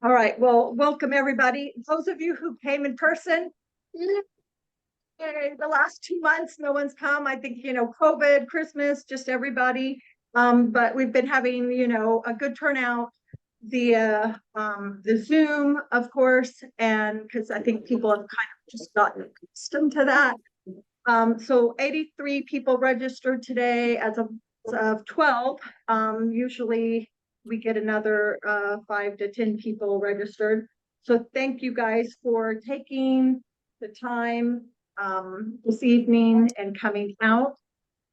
All right, well, welcome everybody. Those of you who came in person, the last 2 months, no one's come. I think, COVID, Christmas, just everybody. But we've been having, a good turnout via the Zoom, of course, and because I think people have kind of just gotten accustomed to that. So 83 people registered today as of 12. Usually we get another 5 to 10 people registered. So thank you guys for taking the time this evening and coming out,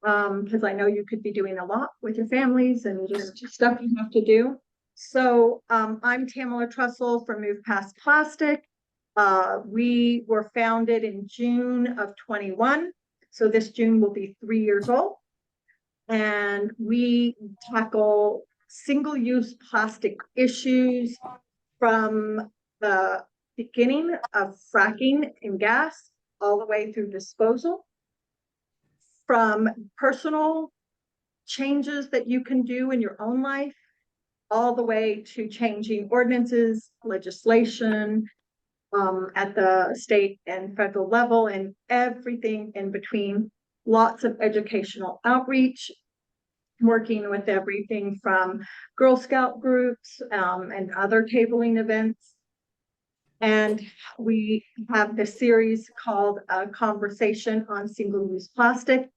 because I know you could be doing a lot with your families and just stuff you have to do. So I'm Tamara Trussell from Move Past Plastic. We were founded in June of 21. So this June will be 3 years old. And we tackle single-use plastic issues from the beginning of fracking and gas all the way through disposal, from personal changes that you can do in your own life, all the way to changing ordinances, legislation, at the state and federal level, and everything in between. Lots of educational outreach, working with everything from Girl Scout groups and other tabling events. And we have this series called A Conversation on Single-Use Plastic.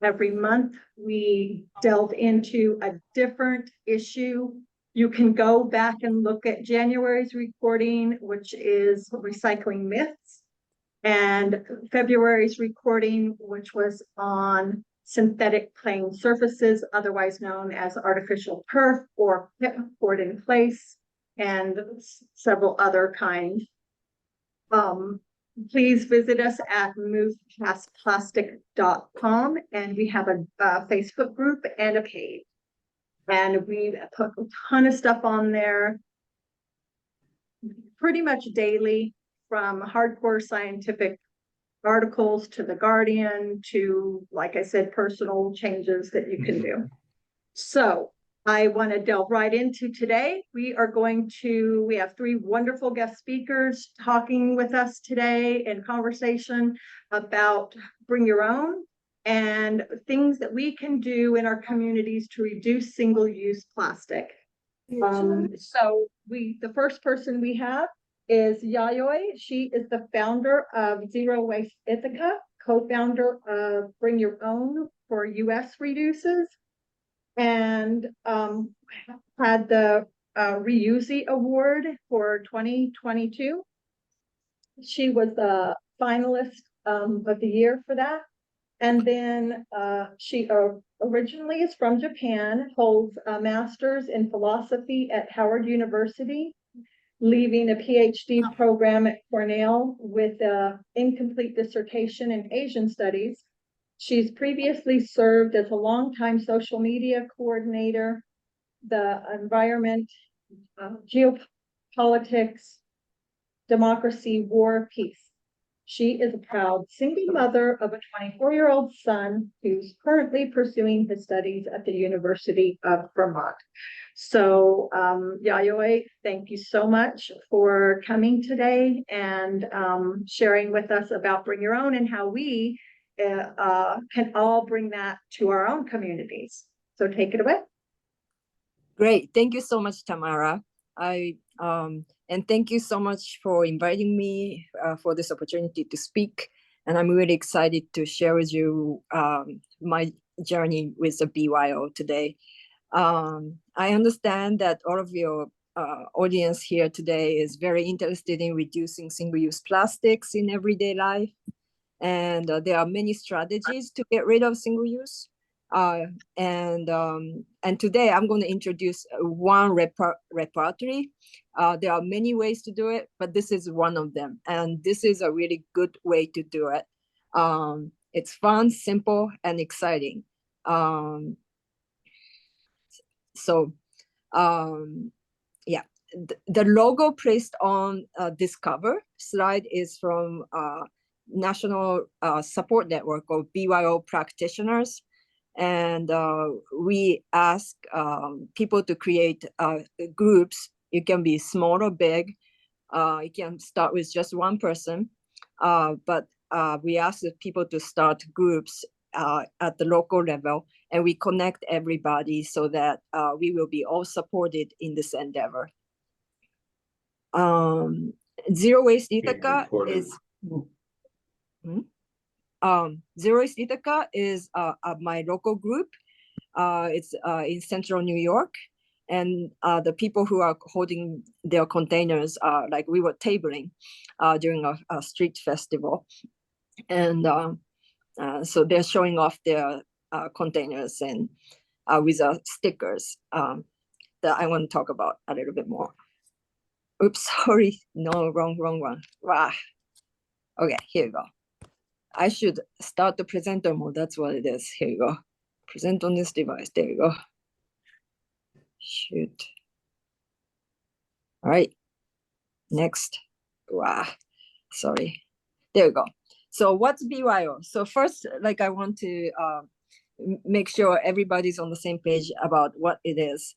Every month we delve into a different issue. You can go back and look at January's recording, which is recycling myths, and February's recording, which was on synthetic playing surfaces, otherwise known as artificial turf or pit poured in place, and several other kinds. Please visit us at movepastplastic.com, and we have a Facebook group and a page. And we put a ton of stuff on there pretty much daily, from hardcore scientific articles to The Guardian to, like I said, personal changes that you can do. So I want to delve right into today. We have 3 wonderful guest speakers talking with us today in conversation about bring your own and things that we can do in our communities to reduce single-use plastic. So the first person we have is Yayoi. She is the founder of Zero Waste Ithaca, co-founder of Bring Your Own for US Reduces, and had the Reusey Award for 2022. She was the finalist of the year for that. And then she originally is from Japan, holds a master's in philosophy at Howard University, leaving a PhD program at Cornell with an incomplete dissertation in Asian studies. She's previously served as a longtime social media coordinator, the environment, geopolitics, democracy, war, peace. She is a proud single mother of a 24-year-old son who's currently pursuing his studies at the University of Vermont. So, Yayoi, thank you so much for coming today and sharing with us about Bring Your Own and how we can all bring that to our own communities. So take it away. Great. Thank you so much, Tamara. And thank you so much for inviting me for this opportunity to speak. And I'm really excited to share with you my journey with the BYO today. I understand that all of your audience here today is very interested in reducing single-use plastics in everyday life. And there are many strategies to get rid of single-use. And today I'm going to introduce one repertory. There are many ways to do it, but this is one of them. And this is a really good way to do it. It's fun, simple, and exciting. Yeah, the logo placed on this cover slide is from National Support Network of BYO practitioners. And we ask people to create groups It can be small or big. It can start with just one person, but we ask the people to start groups at the local level, and we connect everybody so that we will be all supported in this endeavor. Zero Waste Ithaca is Zero Waste Ithaca is my local group. It's in central New York, and the people who are holding their containers are like we were tabling during a street festival, and so they're showing off their containers and with stickers that I want to talk about a little bit more. Oops, sorry, no, wrong one. Wow. Okay, here you go. I should start the presenter mode. That's what it is. Here you go. Present on this device. There you go. Shoot. All right. Next. Wow. Sorry. There you go. So what's BYO? So first, like I want to make sure everybody's on the same page about what it is.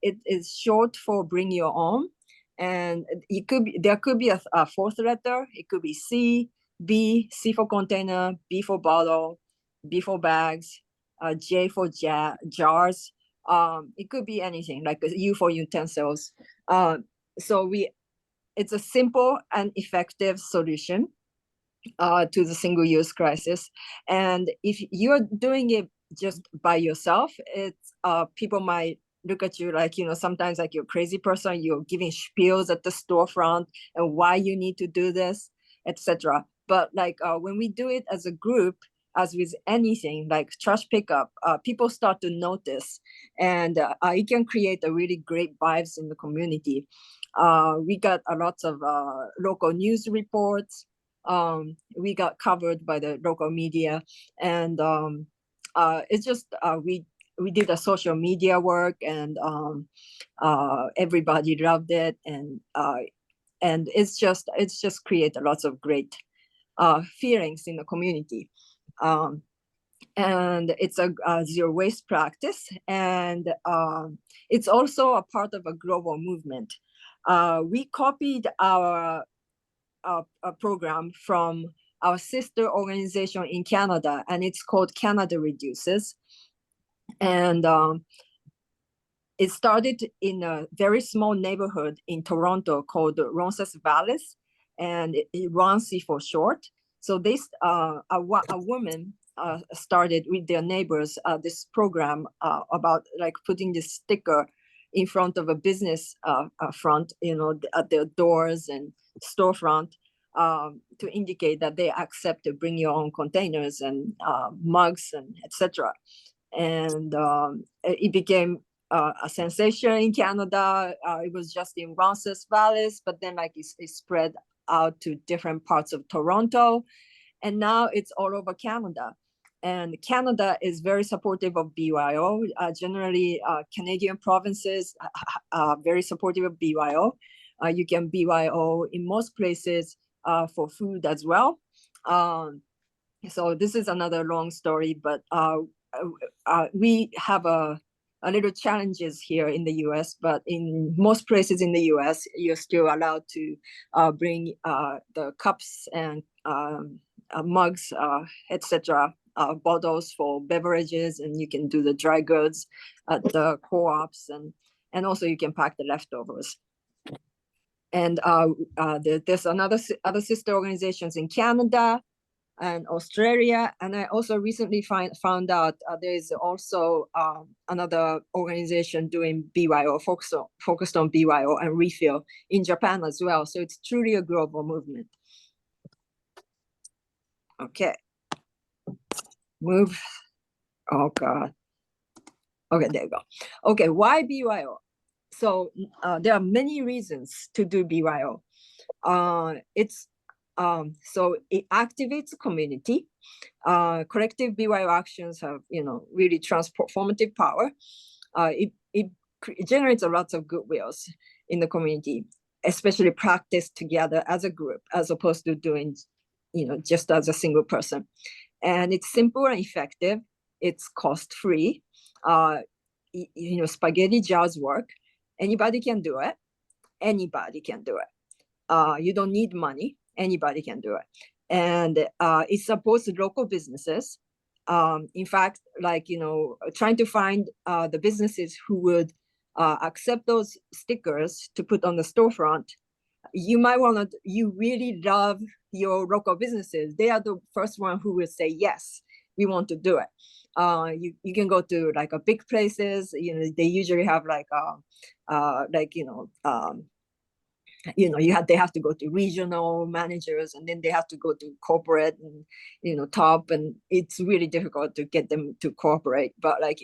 It is short for bring your own, and it could be, there could be a fourth letter. It could be C, B, C for container, B for bottle, B for bags, J for jars. It could be anything, like U for utensils. So it's a simple and effective solution to the single-use crisis. And if you're doing it just by yourself, it's people might look at you like, sometimes like you're a crazy person, you're giving spiels at the storefront and why you need to do this, etc. But like when we do it as a group, as with anything like trash pickup, people start to notice, and it can create a really great vibes in the community. We got a lot of local news reports. We got covered by the local media, and it's just we did a social media work, and everybody loved it, and it's just created lots of great feelings in the community. And it's a zero waste practice, and it's also a part of a global movement. We copied our program from our sister organization in Canada, and it's called Canada Reduces. And it started in a very small neighborhood in Toronto called Roncesvalles, and Roncy for short. So this a woman started with their neighbors this program about like putting this sticker in front of a business front, at their doors and storefront, to indicate that they accept to bring your own containers and mugs and etc. And it became a sensation in Canada. It was just in Roncesvalles, but then like it spread out to different parts of Toronto, and now it's all over Canada. And Canada is very supportive of BYO. Generally, Canadian provinces are very supportive of BYO. You can BYO in most places for food as well. So this is another long story, but we have a little challenges here in the US, but in most places in the US, you're still allowed to bring the cups and mugs, etc., bottles for beverages, and you can do the dry goods at the co-ops, and also you can pack the leftovers. And there's other sister organizations in Canada and Australia, and I also recently found out there is also another organization doing BYO, focused on BYO and refill in Japan as well. So it's truly a global movement. Okay. Move. Oh God. Okay, there you go. Okay, why BYO? So there are many reasons to do BYO. So it activates the community. Collective BYO actions have, really transformative power. It generates a lot of goodwills in the community, especially practiced together as a group, as opposed to doing, just as a single person. And it's simple and effective. It's cost-free. Spaghetti jars work. Anybody can do it. anybody can do it. You don't need money. Anybody can do it. And it supports local businesses. In fact, like, trying to find the businesses who would accept those stickers to put on the storefront. You might want to, you really love your local businesses. They are the first one who will say, yes, we want to do it. You can go to like a big places, they usually have like, they have to go to regional managers, and then they have to go to corporate and, top, and it's really difficult to get them to cooperate. But like,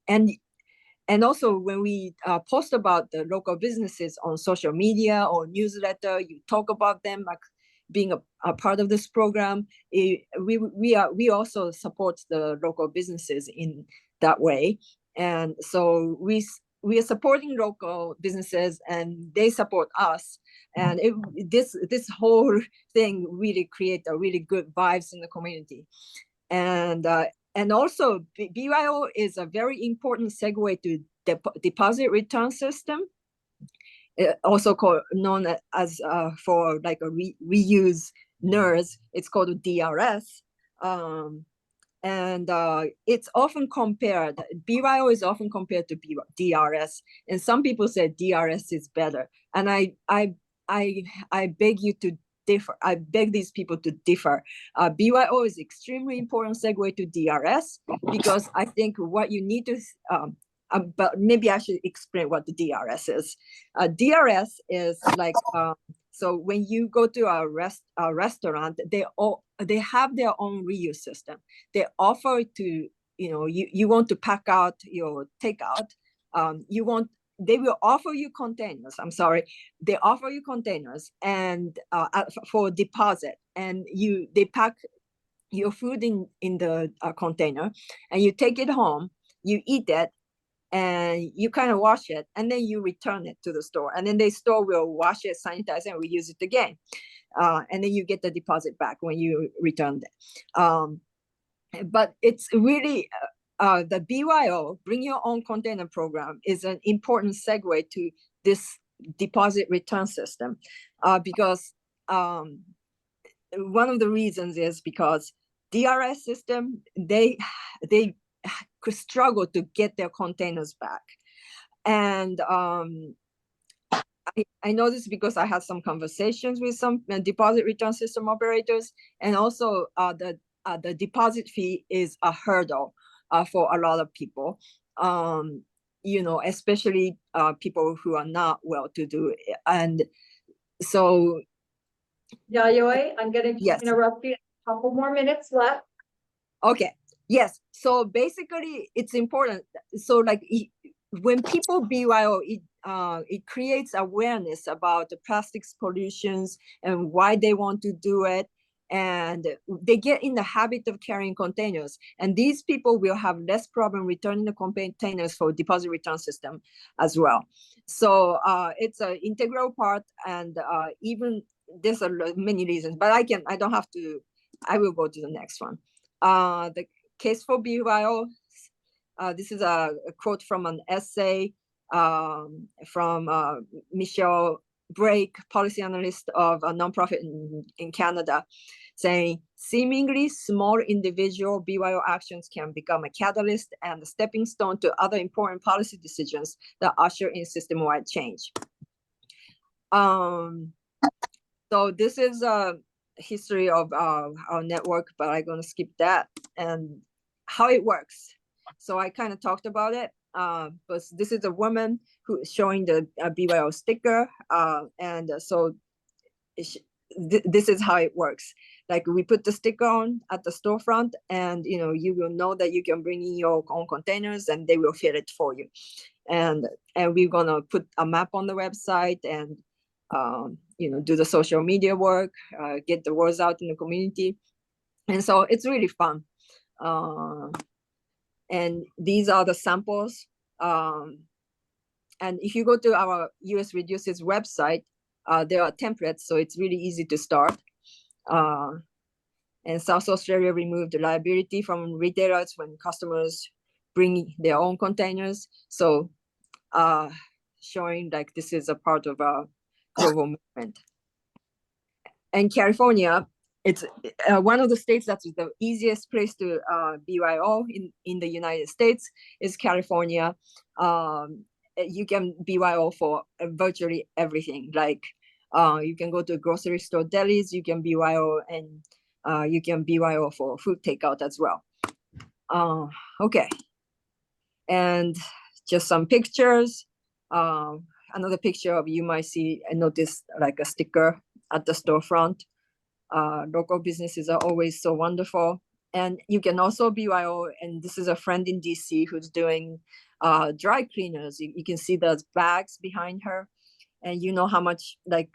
and also when we post about the local businesses on social media or newsletter, you talk about them like being a part of this program. We also support the local businesses in that way. And so we are supporting local businesses and they support us. And this whole thing really create a really good vibes in the community. And also, BYO is a very important segue to deposit return system, also known as for like a reuse NERS. It's called DRS. And it's often compared, BYO is often compared to DRS. And some people say DRS is better. And I beg you to differ. I beg these people to differ. BYO is extremely important segue to DRS, because I think what you need to, but maybe I should explain what the DRS is. DRS is like, so when you go to a restaurant, they have their own reuse system. They offer to, you want to pack out your takeout. They will offer you containers. I'm sorry. They offer you containers and for deposit, and they pack your food in the container, and you take it home, you eat it, and you kind of wash it, and then you return it to the store, and then the store will wash it, sanitize it, and reuse it again. And then you get the deposit back when you return it. But it's really, the BYO, Bring Your Own Container program, is an important segue to this deposit return system, because one of the reasons is because DRS system, they could struggle to get their containers back. And I know this because I had some conversations with some deposit return system operators, and also the deposit fee is a hurdle for a lot of people, especially people who are not well-to-do. And so, Yayoi, I'm gonna yes. interrupt you. A couple more minutes left. Okay. Yes. So basically, it's important. So like when people BYO, it creates awareness about the plastics pollutions and why they want to do it. And they get in the habit of carrying containers. And these people will have less problem returning the containers for deposit return system as well. So it's an integral part. And even there's many reasons, but I don't have to, I will go to the next one. The case for BYO, this is a quote from an essay from Michelle Brake, policy analyst of a nonprofit in Canada, saying seemingly small individual BYO actions can become a catalyst and a stepping stone to other important policy decisions that usher in system-wide change. So this is a history of our network, but I'm going to skip that and how it works. So I kind of talked about it, but this is a woman who is showing the BYO sticker, and so this is how it works. Like we put the sticker on at the storefront, and you will know that you can bring in your own containers, and they will fill it for you. And we're gonna put a map on the website, and do the social media work, get the words out in the community, and so it's really fun. And these are the samples. And if you go to our US Reduces website, there are templates, so it's really easy to start. And South Australia removed the liability from retailers when customers bring their own containers. So showing like this is a part of a global movement. And California, it's one of the states that's the easiest place to BYO in the United States is California. You can BYO for virtually everything. Like you can go to a grocery store, delis, you can BYO, and you can BYO for food takeout as well. Okay. And just some pictures. Another picture of you might see, I noticed like a sticker at the storefront. Local businesses are always so wonderful. And you can also BYO, and this is a friend in DC who's doing dry cleaners. You can see those bags behind her. And you know how much like,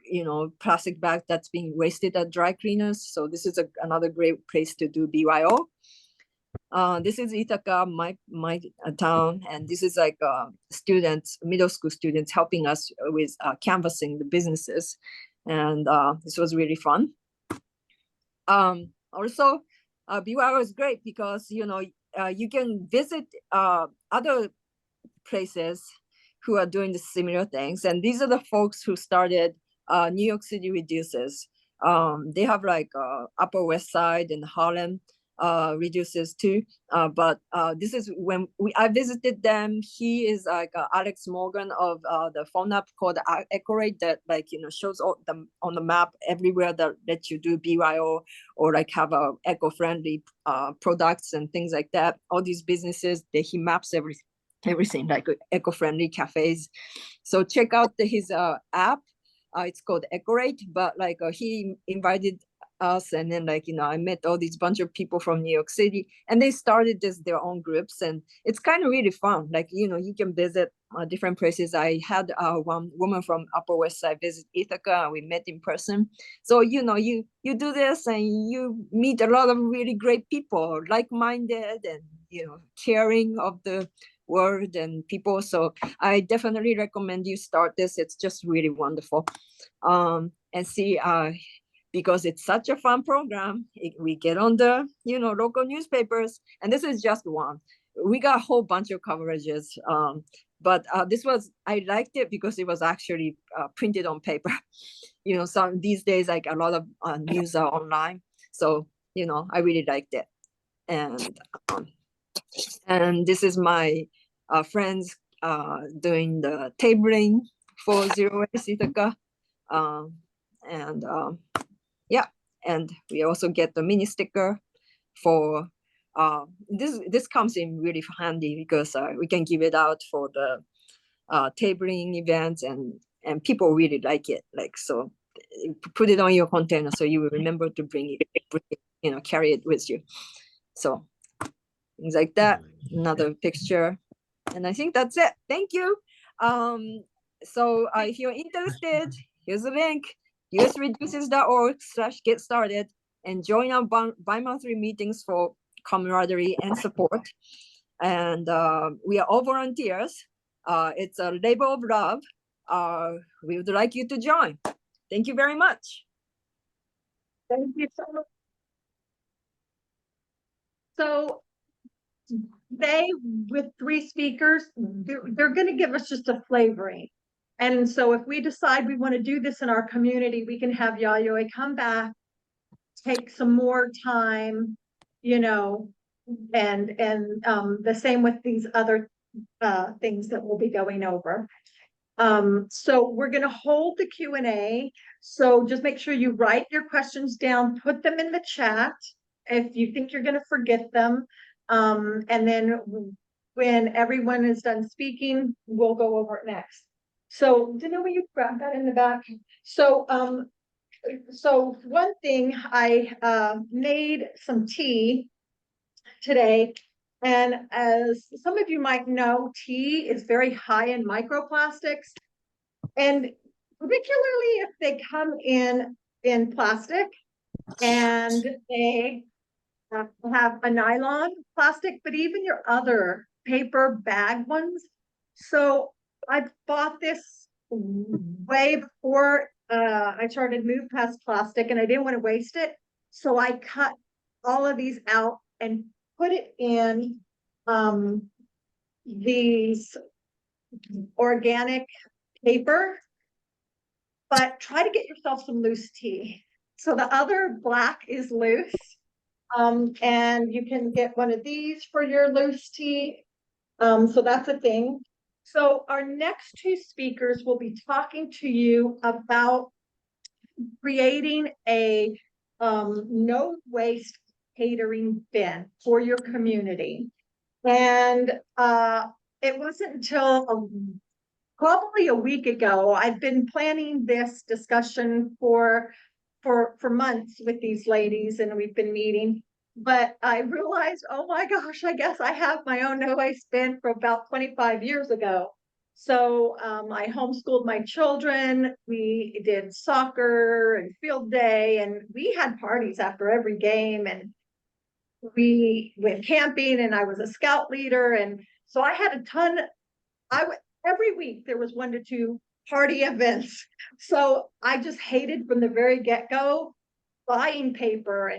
plastic bag that's being wasted at dry cleaners. So this is another great place to do BYO. This is Ithaca, my town, and this is like students, middle school students helping us with canvassing the businesses. And this was really fun. Also, BYO is great because, you can visit other places who are doing the similar things. And these are the folks who started New York City Reduces. They have like Upper West Side and Harlem Reduces too. But this is when I visited them. He is like Alex Morgan of the phone app called Ecorate that like, shows all on the map everywhere that lets you do BYO or like have eco-friendly products and things like that. All these businesses that he maps everything like eco-friendly cafes. So check out his app. It's called Ecorate, but like he invited us, and then like, I met all these bunch of people from New York City, and they started their own groups, and it's kind of really fun. Like, you can visit different places. I had one woman from Upper West Side visit Ithaca, and we met in person. So, you do this and you meet a lot of really great people, like-minded and, caring of the world and people. So I definitely recommend you start this. It's just really wonderful. And see, because it's such a fun program, we get on the, local newspapers, and this is just one. We got a whole bunch of coverages. But I liked it because it was actually printed on paper. Some these days, like a lot of news are online. So, I really liked it. And this is my friends doing the tabling for Zero Waste Ithaca. Yeah, and we also get the mini sticker for this comes in really handy because we can give it out for the tabling events, and people really like it. Like, so put it on your container so you will remember to bring it, carry it with you. So things like that. Another picture, and I think that's it. Thank you. So if you're interested, here's a link: usreduces.org/get started, and join our bi-monthly meetings for camaraderie and support. And we are all volunteers. It's a labor of love. We would like you to join. Thank you very much. Thank you so much. So today, with 3 speakers, they're going to give us just a flavoring. And so if we decide we want to do this in our community, we can have Yayoi come back, take some more time, and the same with these other things that we'll be going over. So we're going to hold the Q&A. So just make sure you write your questions down, put them in the chat if you think you're going to forget them. And then when everyone is done speaking, we'll go over it next. So didn't we grab that in the back? So one thing, I made some tea today. And as some of you might know, tea is very high in microplastics. And particularly if they come in plastic and they have a nylon plastic, but even your other paper bag ones. So I bought this way before I started to move past plastic, and I didn't want to waste it. So I cut all of these out and put it in these organic paper, but try to get yourself some loose tea. So the other black is loose. And you can get one of these for your loose tea. So that's a thing. So our next two speakers will be talking to you about creating a no waste catering bin for your community. And it wasn't until probably a week ago, I've been planning this discussion for months with these ladies, and we've been meeting. But I realized, oh my gosh, I guess I have my own no waste bin from about 25 years ago. So I homeschooled my children. We did soccer and field day, and we had parties after every game, and we went camping, and I was a scout leader. And so I had a ton. Every week there was 1 to 2 party events. So I just hated from the very get-go buying paper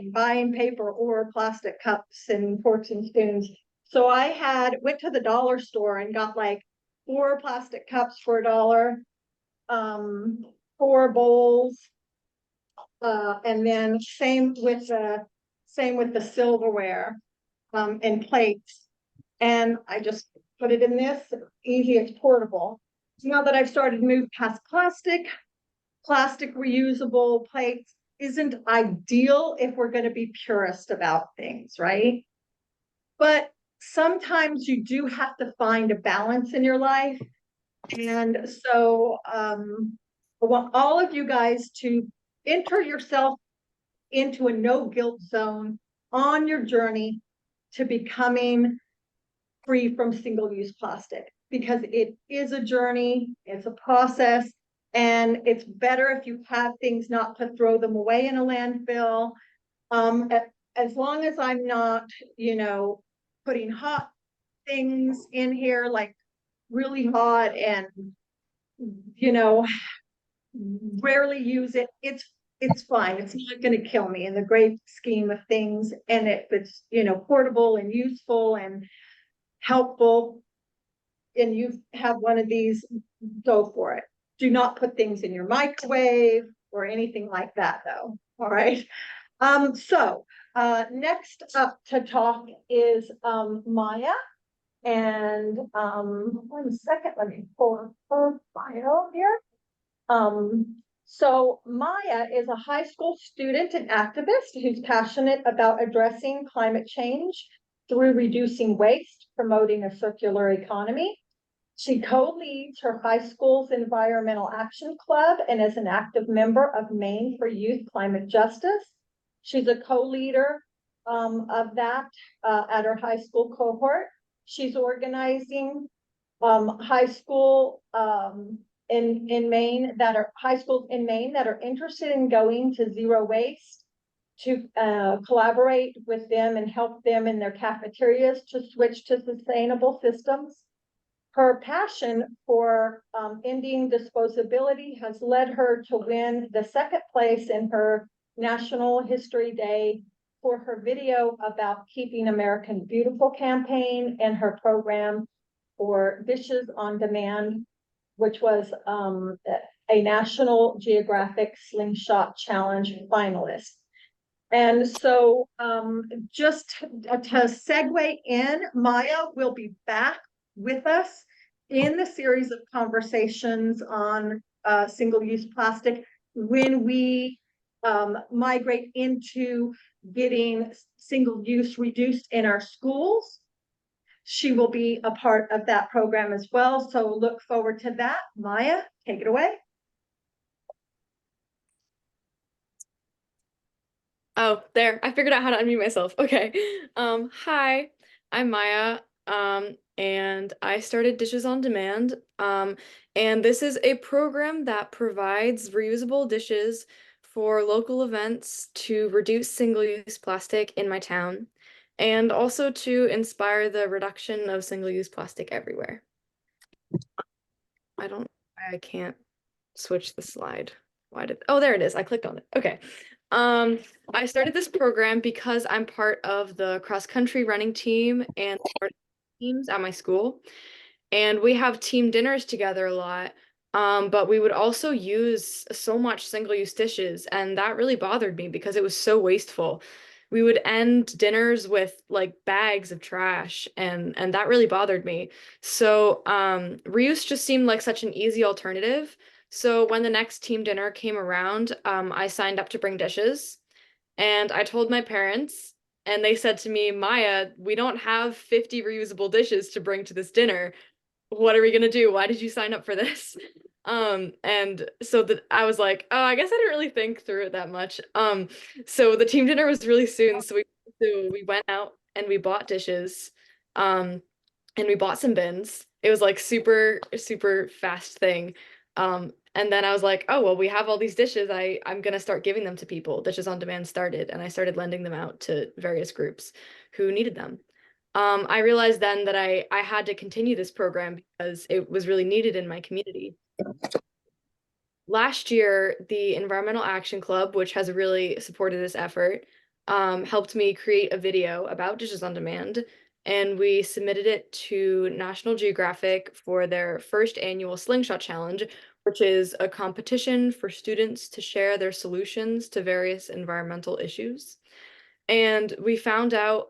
or plastic cups and forks and spoons. So I went to the dollar store and got like 4 plastic cups for $1, 4 bowls, and then same with the silverware and plates. And I just put it in this, easy, it's portable. Now that I've started to move past plastic reusable plates isn't ideal if we're going to be purist about things, right? But sometimes you do have to find a balance in your life. And so I want all of you guys to enter yourself into a no guilt zone on your journey to becoming free from single-use plastic, because it is a journey, it's a process, and it's better if you have things not to throw them away in a landfill. As long as I'm not, putting hot things in here, like really hot and, rarely use it, it's fine. It's not going to kill me in the great scheme of things. And if it's, portable and useful and helpful, and you have one of these, go for it. Do not put things in your microwave or anything like that, though. All right. So next up to talk is Maya. And 1 second, let me pull her bio here. So Maya is a high school student and activist who's passionate about addressing climate change through reducing waste, promoting a circular economy. She co-leads her high school's Environmental Action Club and is an active member of Maine for Youth Climate Justice. She's a co-leader of that at her high school cohort. She's organizing high school in Maine high schools in Maine that are interested in going to zero waste, to collaborate with them and help them in their cafeterias to switch to sustainable systems. Her passion for ending disposability has led her to win the 2nd place in her National History Day for her video about Keeping American Beautiful campaign and her program for Dishes on Demand, which was a National Geographic Slingshot Challenge finalist. And so just to segue in, Maya will be back with us in the series of conversations on single-use plastic when we migrate into getting single-use reduced in our schools. She will be a part of that program as well. So look forward to that. Maya, take it away. Oh, there. I figured out how to unmute myself. Okay. Hi, I'm Maya. And I started Dishes on Demand. And this is a program that provides reusable dishes for local events to reduce single-use plastic in my town, and also to inspire the reduction of single-use plastic everywhere. I can't switch the slide. Oh, there it is. I clicked on it. Okay. I started this program because I'm part of the cross-country running team and teams at my school. And we have team dinners together a lot But we would also use so much single-use dishes, and that really bothered me because it was so wasteful. We would end dinners with like bags of trash, and that really bothered me. So reuse just seemed like such an easy alternative. So when the next team dinner came around, I signed up to bring dishes, and I told my parents, and they said to me, Maya, we don't have 50 reusable dishes to bring to this dinner. What are we gonna do? Why did you sign up for this? And so that I was like, oh, I guess I didn't really think through it that much. So the team dinner was really soon, so we went out and we bought dishes, and we bought some bins. It was like super fast thing. And then I was like, oh well, we have all these dishes. I'm gonna start giving them to people. Dishes on Demand started, and I started lending them out to various groups who needed them. I realized then that I had to continue this program because it was really needed in my community. Last year, the Environmental Action Club, which has really supported this effort, helped me create a video about Dishes on Demand, and we submitted it to National Geographic for their first annual Slingshot Challenge, which is a competition for students to share their solutions to various environmental issues. And we found out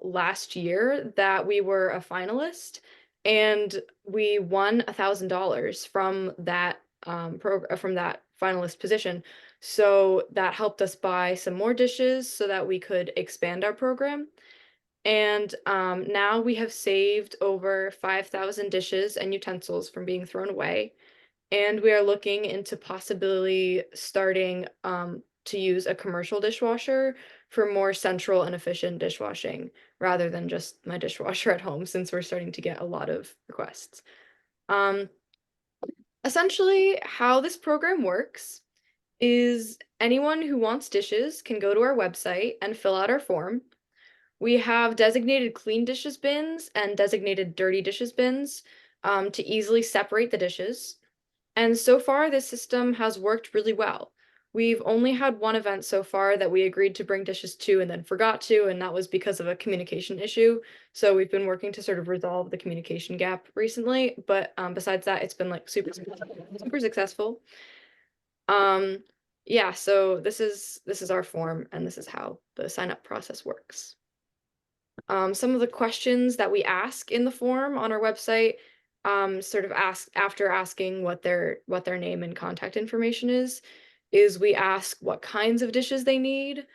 last year that we were a finalist, and we won $1,000 from that from that finalist position. So that helped us buy some more dishes so that we could expand our program. And now we have saved over 5,000 dishes and utensils from being thrown away. And we are looking into possibly starting to use a commercial dishwasher for more central and efficient dishwashing rather than just my dishwasher at home, since we're starting to get a lot of requests. Um, Essentially, how this program works is anyone who wants dishes can go to our website and fill out our form. We have designated clean dishes bins and designated dirty dishes bins to easily separate the dishes. And so far, this system has worked really well. We've only had one event so far that we agreed to bring dishes to and then forgot to, and that was because of a communication issue. So we've been working to sort of resolve the communication gap recently. But besides that, it's been like super successful. Yeah, so this is our form, and this is how the sign up process works. Some of the questions that we ask in the form on our website, sort of after asking what their name and contact information is we ask what kinds of dishes they need,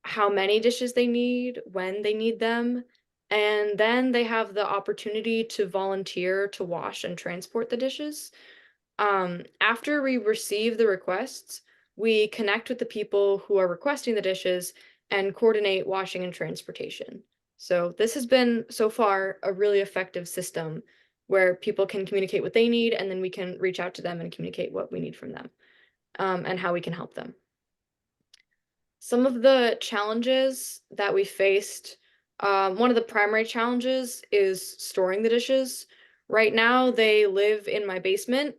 how many dishes they need, when they need them, and then they have the opportunity to volunteer to wash and transport the dishes. After we receive the requests, we connect with the people who are requesting the dishes and coordinate washing and transportation. So this has been, so far, a really effective system where people can communicate what they need, and then we can reach out to them and communicate what we need from them, and how we can help them. Some of the challenges that we faced, one of the primary challenges is storing the dishes. Right now, they live in my basement,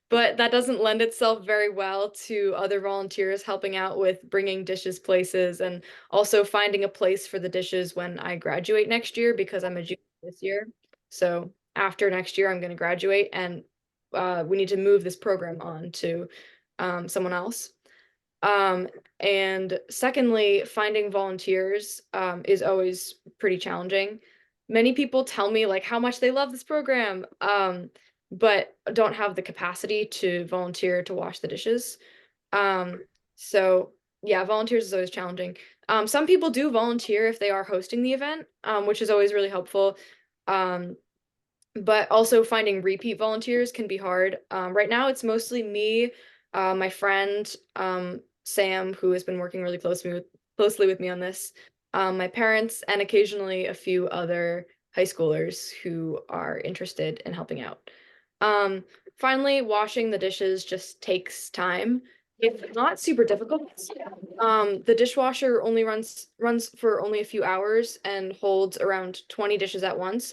but that doesn't lend itself very well to other volunteers helping out with bringing dishes places, and also finding a place for the dishes when I graduate next year, because I'm a junior this year. So after next year, I'm going to graduate, and we need to move this program on to someone else. And secondly, finding volunteers is always pretty challenging. Many people tell me like how much they love this program, but don't have the capacity to volunteer to wash the dishes. So yeah, volunteers is always challenging. Some people do volunteer if they are hosting the event, which is always really helpful. But also finding repeat volunteers can be hard. Right now, it's mostly me, my friend Sam, who has been working really closely with me on this, my parents, and occasionally a few other high schoolers who are interested in helping out. Finally, washing the dishes just takes time. It's not super difficult. The dishwasher only runs for only a few hours and holds around 20 dishes at once.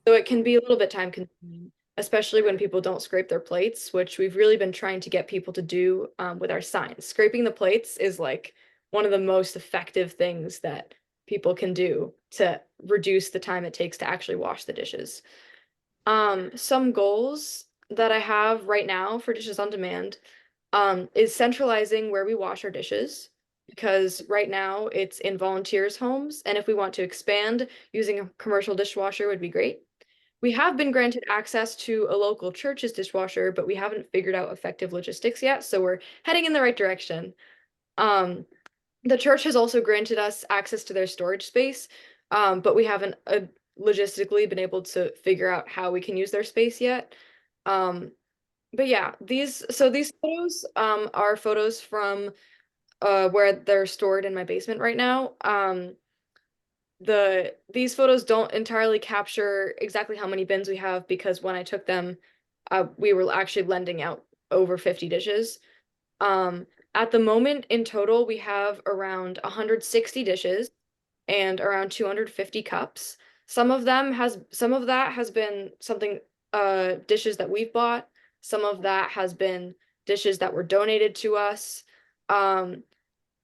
So it can be a little bit time consuming, especially when people don't scrape their plates, which we've really been trying to get people to do with our signs. Scraping the plates is like one of the most effective things that people can do to reduce the time it takes to actually wash the dishes. Some goals that I have right now for dishes on demand is centralizing where we wash our dishes, because right now it's in volunteers' homes, and if we want to expand, using a commercial dishwasher would be great. We have been granted access to a local church's dishwasher, but we haven't figured out effective logistics yet, so we're heading in the right direction. The church has also granted us access to their storage space, but we haven't logistically been able to figure out how we can use their space yet. But yeah, these photos are photos from where they're stored in my basement right now. These photos don't entirely capture exactly how many bins we have, because when I took them, we were actually lending out over 50 dishes. At the moment, in total, we have around 160 dishes and around 250 cups. Some of that has been something dishes that we've bought. Some of that has been dishes that were donated to us.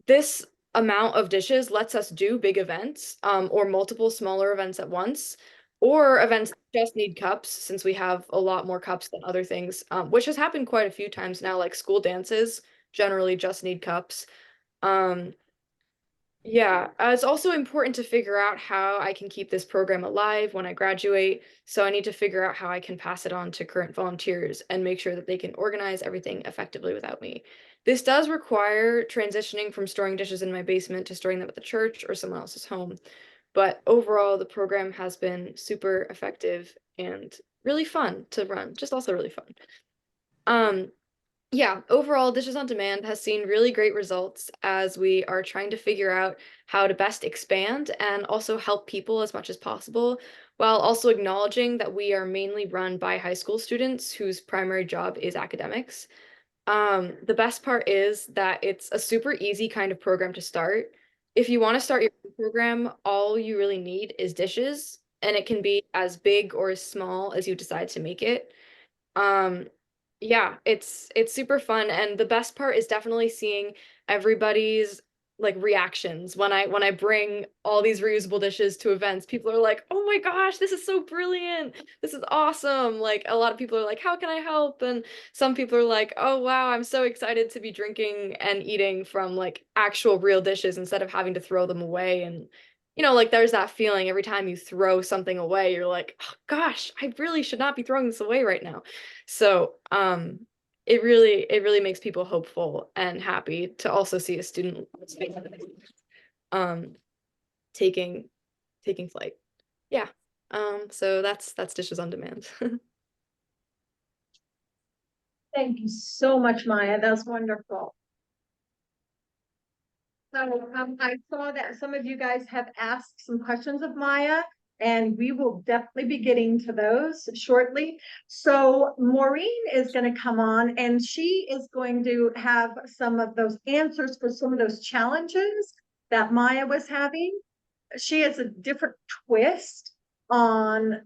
This amount of dishes lets us do big events, or multiple smaller events at once, or events that just need cups, since we have a lot more cups than other things, which has happened quite a few times now, like school dances generally just need cups. Um, yeah, it's also important to figure out how I can keep this program alive when I graduate. So I need to figure out how I can pass it on to current volunteers and make sure that they can organize everything effectively without me. This does require transitioning from storing dishes in my basement to storing them at the church or someone else's home. But overall, the program has been super effective and really fun to run, just also really fun. Yeah, overall, Dishes on Demand has seen really great results as we are trying to figure out how to best expand and also help people as much as possible, while also acknowledging that we are mainly run by high school students whose primary job is academics. The best part is that it's a super easy kind of program to start. If you want to start your own program, all you really need is dishes, and it can be as big or as small as you decide to make it. Um, yeah, it's super fun, and the best part is definitely seeing everybody's like reactions when I bring all these reusable dishes to events. People are like, "Oh my gosh, this is so brilliant. This is awesome." Like a lot of people are like, "How can I help?" And some people are like, "Oh wow, I'm so excited to be drinking and eating from like actual real dishes instead of having to throw them away." And like there's that feeling every time you throw something away, you're like, "Oh gosh, I really should not be throwing this away right now." So, it really makes people hopeful and happy to also see a student um taking flight. Yeah. So that's Dishes on Demand. Thank you so much, Maya. That's wonderful. So I saw that some of you guys have asked some questions of Maya, and we will definitely be getting to those shortly. So Maureen is going to come on, and she is going to have some of those answers for some of those challenges that Maya was having. She has a different twist on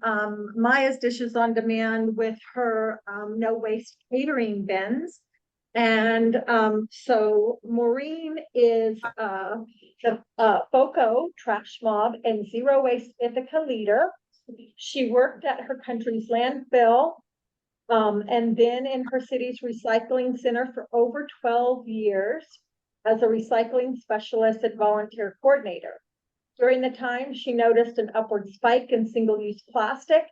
Maya's Dishes on Demand with her no waste catering bins. And so Maureen is the FoCo Trash Mob and Zero Waste Ithaca leader. She worked at her country's landfill and then in her city's recycling center for over 12 years as a recycling specialist and volunteer coordinator. During the time, she noticed an upward spike in single-use plastic,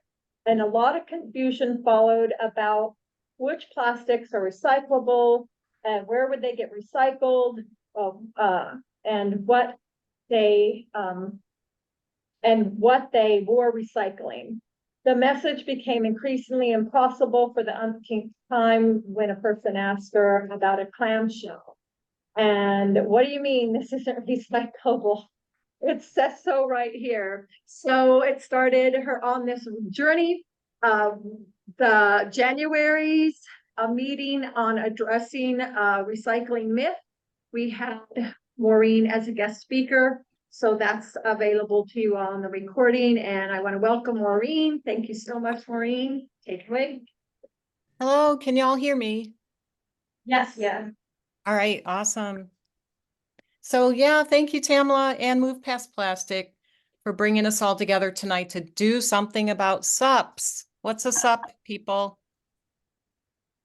and a lot of confusion followed about which plastics are recyclable and where would they get recycled, and what they were recycling. The message became increasingly impossible for the umpteenth time when a person asked her about a clamshell. And what do you mean this isn't recyclable? It says so right here. So it started her on this journey. The January's meeting on addressing recycling myth. We had Maureen as a guest speaker. So that's available to you on the recording. And I want to welcome Maureen. Thank you so much, Maureen. Take it away. Hello, can y'all hear me? Yes, yeah. All right, awesome. So yeah, thank you, Tamla and Move Past Plastic for bringing us all together tonight to do something about SUPs. What's a SUP, people?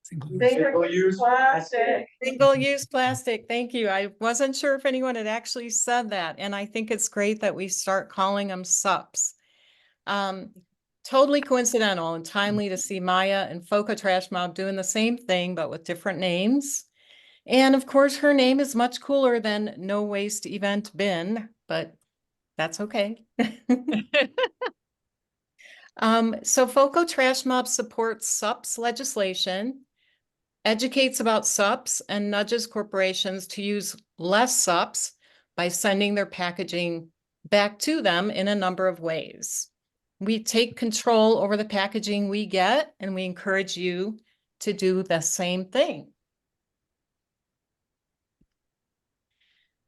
Single-use plastic. Single-use plastic, thank you. I wasn't sure if anyone had actually said that, and I think it's great that we start calling them SUPs. Totally coincidental and timely to see Maya and FoCo Trash Mob doing the same thing, but with different names. And of course, her name is much cooler than No Waste Event Bin, but that's okay. So FoCo Trash Mob supports SUPs legislation, educates about SUPs, and nudges corporations to use less SUPs by sending their packaging back to them in a number of ways. We take control over the packaging we get, and we encourage you to do the same thing.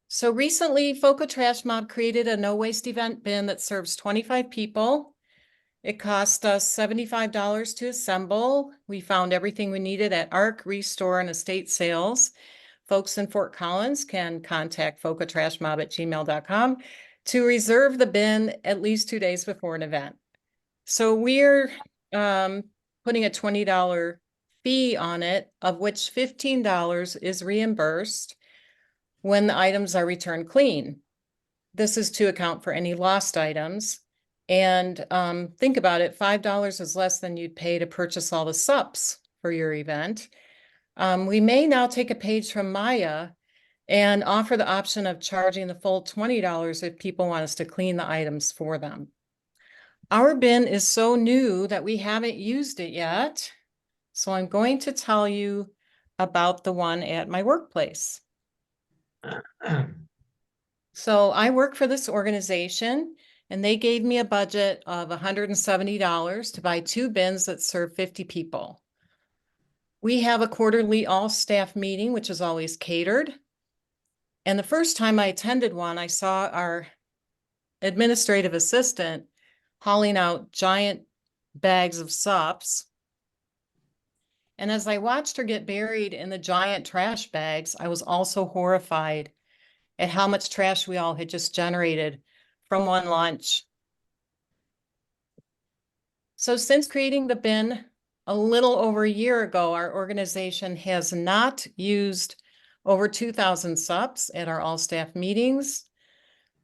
So recently, FoCo Trash Mob created a no waste event bin that serves 25 people. It cost us $75 to assemble. We found everything we needed at ARC, Restore, and Estate Sales. Folks in Fort Collins can contact focotrashmob@gmail.com to reserve the bin at least 2 days before an event. So we're putting a $20 fee on it, of which $15 is reimbursed when the items are returned clean. This is to account for any lost items. And think about it, $5 is less than you'd pay to purchase all the SUPs for your event. We may now take a page from Maya and offer the option of charging the full $20 if people want us to clean the items for them. Our bin is so new that we haven't used it yet. So I'm going to tell you about the one at my workplace. So I work for this organization, and they gave me a budget of $170 to buy 2 bins that serve 50 people. We have a quarterly all-staff meeting, which is always catered. And the first time I attended one, I saw our administrative assistant hauling out giant bags of SUPs. And as I watched her get buried in the giant trash bags, I was also horrified at how much trash we all had just generated from one lunch. So since creating the bin a little over a year ago, our organization has not used over 2,000 SUPs at our all-staff meetings.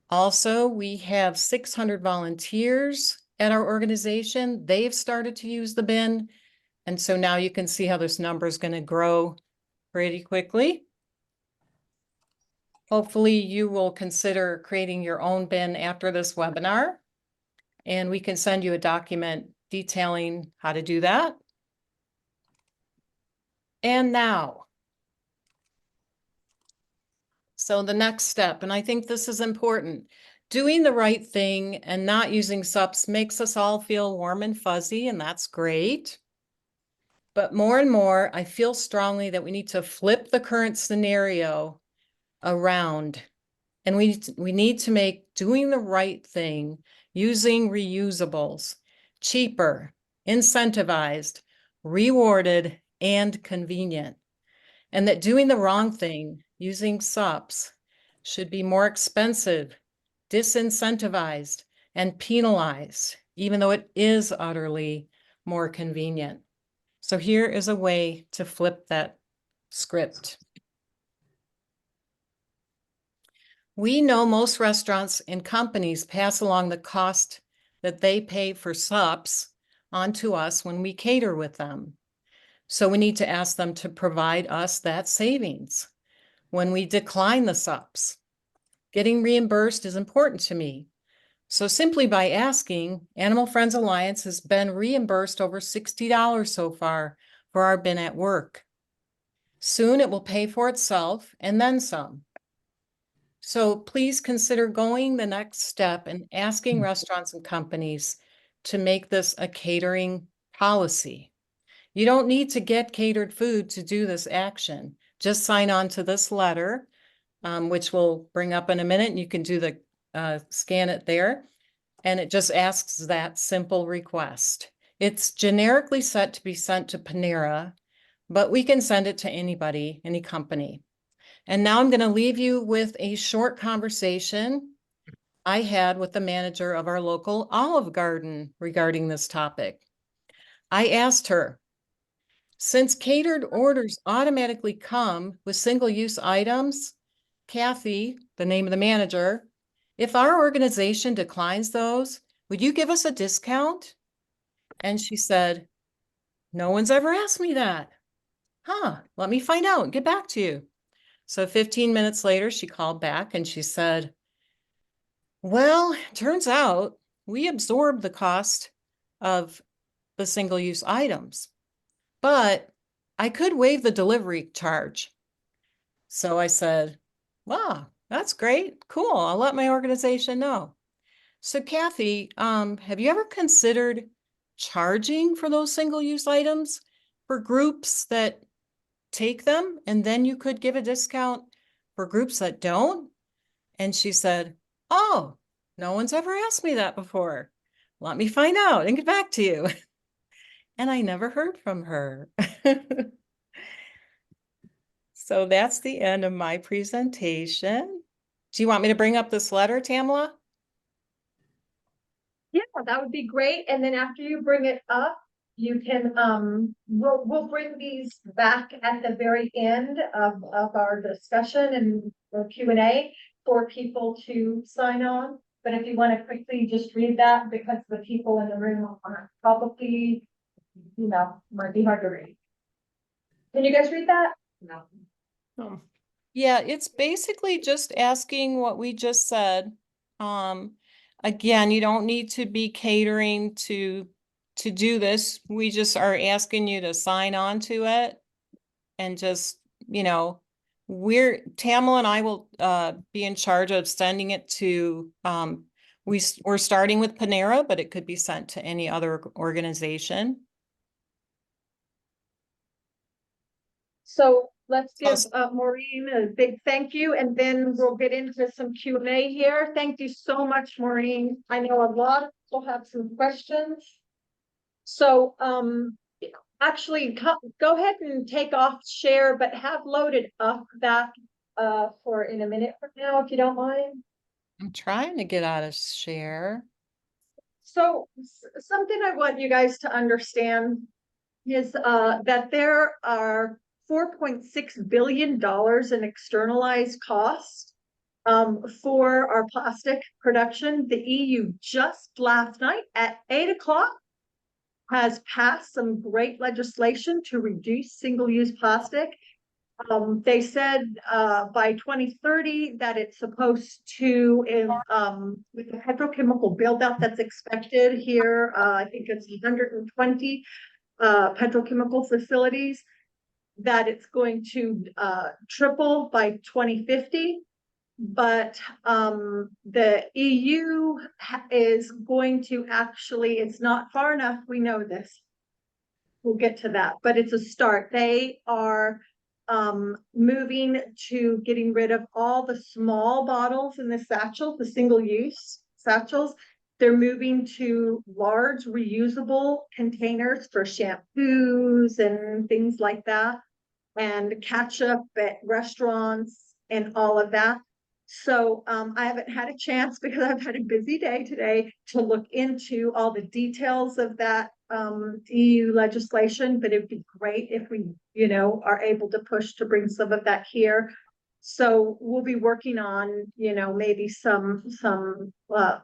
Also, we have 600 volunteers at our organization. They've started to use the bin. And so now you can see how this number is going to grow pretty quickly. Hopefully you will consider creating your own bin after this webinar, and we can send you a document detailing how to do that. And now, so the next step, and I think this is important, doing the right thing and not using SUPs makes us all feel warm and fuzzy, and that's great. But more and more, I feel strongly that we need to flip the current scenario around, and we need to make doing the right thing, using reusables, cheaper, incentivized, rewarded, and convenient. And that doing the wrong thing, using SUPs, should be more expensive, disincentivized, and penalized, even though it is utterly more convenient. So here is a way to flip that script. We know most restaurants and companies pass along the cost that they pay for SUPs onto us when we cater with them. So we need to ask them to provide us that savings when we decline the SUPs. Getting reimbursed is important to me. So simply by asking, Animal Friends Alliance has been reimbursed over $60 so far for our bin at work. Soon it will pay for itself and then some. So please consider going the next step and asking restaurants and companies to make this a catering policy. You don't need to get catered food to do this action. Just sign on to this letter, which we'll bring up in a minute. And you can do the scan it there. And it just asks that simple request. It's generically set to be sent to Panera, but we can send it to anybody, any company. And now I'm going to leave you with a short conversation I had with the manager of our local Olive Garden regarding this topic. I asked her, Since catered orders automatically come with single-use items, Kathy, the name of the manager, if our organization declines those, would you give us a discount? And she said, no one's ever asked me that. Huh, let me find out and get back to you. So 15 minutes later, she called back and she said, well, turns out we absorb the cost of the single-use items, but I could waive the delivery charge. So I said, wow, that's great. Cool. I'll let my organization know. So Kathy, have you ever considered charging for those single-use items for groups that take them, and then you could give a discount for groups that don't? And she said, oh, no one's ever asked me that before. Let me find out and get back to you. And I never heard from her. So that's the end of my presentation. Do you want me to bring up this letter, Tamala? Yeah, that would be great. And then after you bring it up, you can, we'll bring these back at the very end of our discussion and the Q&A for people to sign on. But if you want to quickly just read that, because the people in the room are probably, might be hard to read. Can you guys read that? No. Yeah, it's basically just asking what we just said. Again, you don't need to be catering to do this. We just are asking you to sign on to it. And just, Tamala and I will be in charge of sending it to, we're starting with Panera, but it could be sent to any other organization. So let's give Maureen a big thank you, and then we'll get into some Q&A here. Thank you so much, Maureen. I know a lot of people have some questions. So actually go ahead and take off share, but have loaded up that for in a minute from now, if you don't mind. I'm trying to get out of share. So something I want you guys to understand is that there are $4.6 billion in externalized costs for our plastic production. The EU just last night at 8 o'clock has passed some great legislation to reduce single-use plastic. They said by 2030 that it's supposed to, with the petrochemical buildup that's expected here, I think it's 120 petrochemical facilities, that it's going to triple by 2050. But the EU is going to actually, it's not far enough, we know this. We'll get to that, but it's a start. They are moving to getting rid of all the small bottles in the satchel, the single-use satchels. They're moving to large reusable containers for shampoos and things like that, and ketchup at restaurants and all of that. So I haven't had a chance, because I've had a busy day today, to look into all the details of that EU legislation, but it'd be great if we, are able to push to bring some of that here. So we'll be working on, maybe some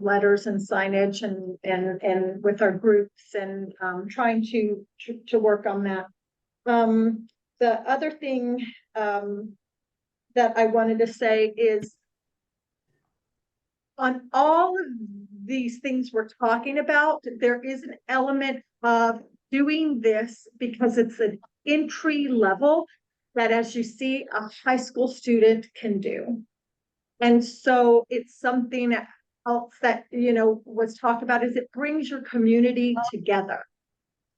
letters and signage and with our groups, and trying to work on that. The other thing that I wanted to say is, on all of these things we're talking about, there is an element of doing this because it's an entry level that, as you see, a high school student can do. And so it's something else that, was talked about, is it brings your community together.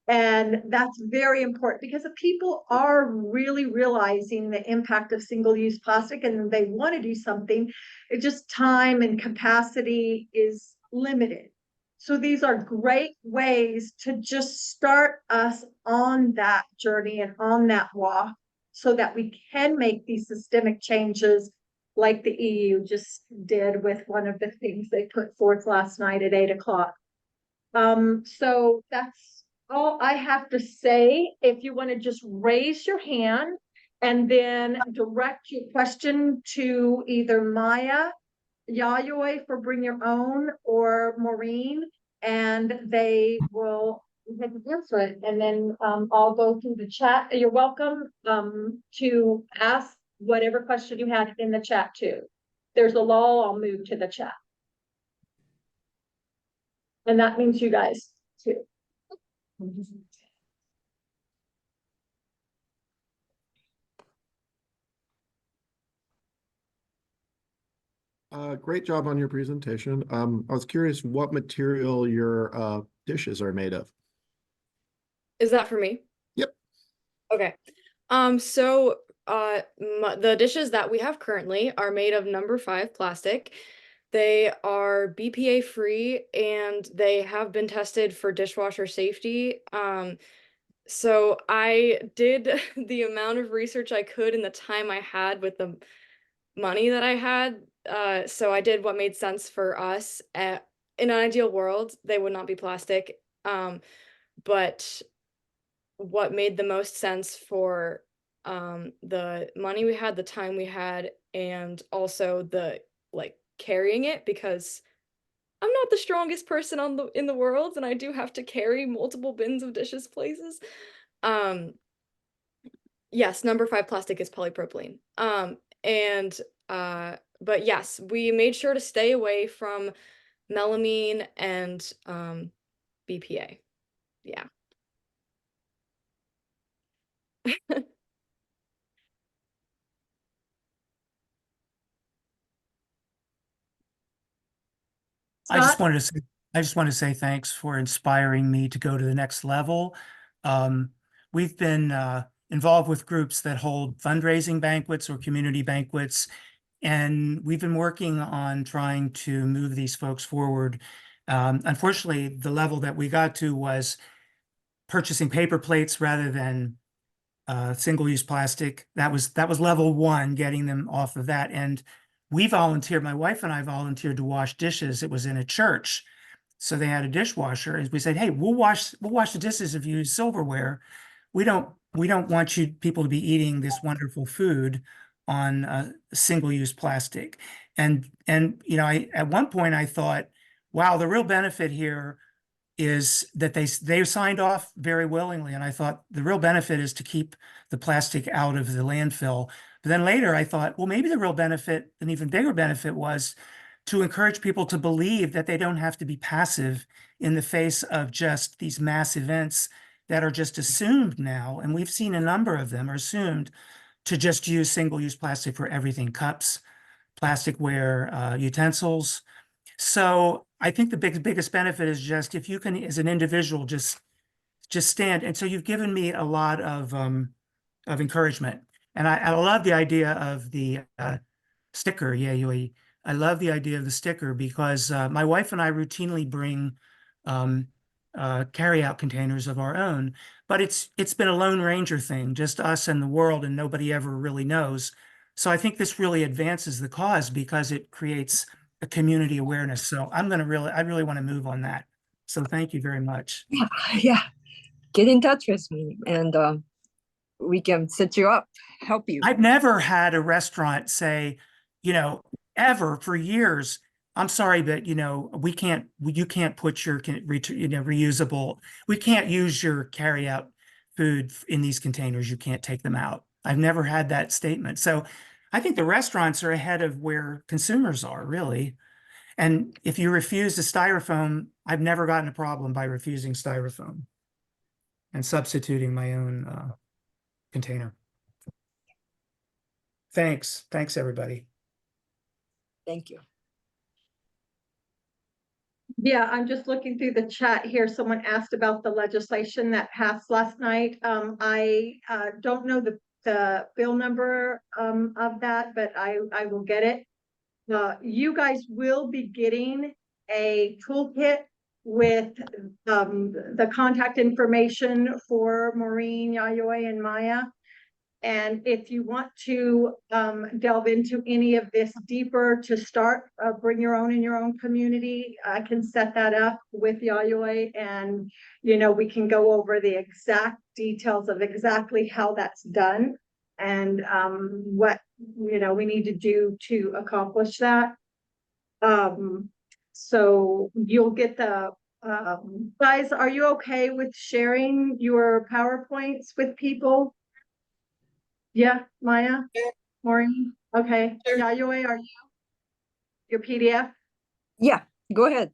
And that's very important, because if people are really realizing the impact of single-use plastic and they want to do something, it's just time and capacity is limited. So these are great ways to just start us on that journey and on that walk, so that we can make these systemic changes like the EU just did with one of the things they put forth last night at 8 o'clock. So that's all I have to say, if you want to just raise your hand and then direct your question to either Maya, Yayoi for Bring Your Own, or Maureen, and they will answer it. And then I'll go through the chat. You're welcome to ask whatever question you had in the chat too. There's a lull, I'll move to the chat. And that means you guys too. Great job on your presentation. I was curious what material your dishes are made of. Is that for me? Yep. Okay. The dishes that we have currently are made of number 5 plastic. They are BPA free and they have been tested for dishwasher safety. So I did the amount of research I could in the time I had with the money that I had. So I did what made sense for us. In an ideal world, they would not be plastic. But what made the most sense for the money we had, the time we had, and also the carrying it, because I'm not the strongest person in the world, and I do have to carry multiple bins of dishes places. Yes, number 5 plastic is polypropylene. But yes, we made sure to stay away from melamine and BPA. Yeah. Scott? I just wanted to say thanks for inspiring me to go to the next level. We've been involved with groups that hold fundraising banquets or community banquets, and we've been working on trying to move these folks forward. Unfortunately, the level that we got to was purchasing paper plates rather than single-use plastic. That was level 1, getting them off of that. And we volunteered, my wife and I volunteered to wash dishes. It was in a church. So they had a dishwasher, and we said, hey, we'll wash the dishes if you use silverware. We don't want you people to be eating this wonderful food on single-use plastic. And you know, at one point I thought, wow, the real benefit here is that they signed off very willingly, and I thought the real benefit is to keep the plastic out of the landfill. But then later I thought, well, maybe the real benefit, an even bigger benefit, was to encourage people to believe that they don't have to be passive in the face of just these mass events that are just assumed now, and we've seen a number of them are assumed to just use single-use plastic for everything: cups, plasticware, utensils. So I think the biggest benefit is just if you can, as an individual, just stand. And so you've given me a lot of encouragement, and I love the idea of the sticker. Yeah, I love the idea of the sticker because my wife and I routinely bring carry-out containers of our own, but it's been a Lone Ranger thing, just us and the world, and nobody ever really knows. So I think this really advances the cause because it creates a community awareness. So I really want to move on that. So thank you very much. Yeah, get in touch with me and we can set you up, help you. I've never had a restaurant say, you know, ever for years, I'm sorry, but you can't put your reusable, we can't use your carry out food in these containers. You can't take them out. I've never had that statement. So I think the restaurants are ahead of where consumers are, really. And if you refuse the styrofoam, I've never gotten a problem by refusing styrofoam and substituting my own container. Thanks, everybody. Thank you. Yeah, I'm just looking through the chat here. Someone asked about the legislation that passed last night. I don't know the bill number of that, but I will get it. You guys will be getting a toolkit with the contact information for Maureen, Yayoi, and Maya. And if you want to delve into any of this deeper to start, bring your own in your own community, I can set that up with Yayoi, and we can go over the exact details of exactly how that's done and what we need to do to accomplish that. So you'll get the guys, are you okay with sharing your PowerPoints with people? Yeah, Maya, Maureen, okay. Sure. Yayoi, are you? Your PDF? Yeah, go ahead.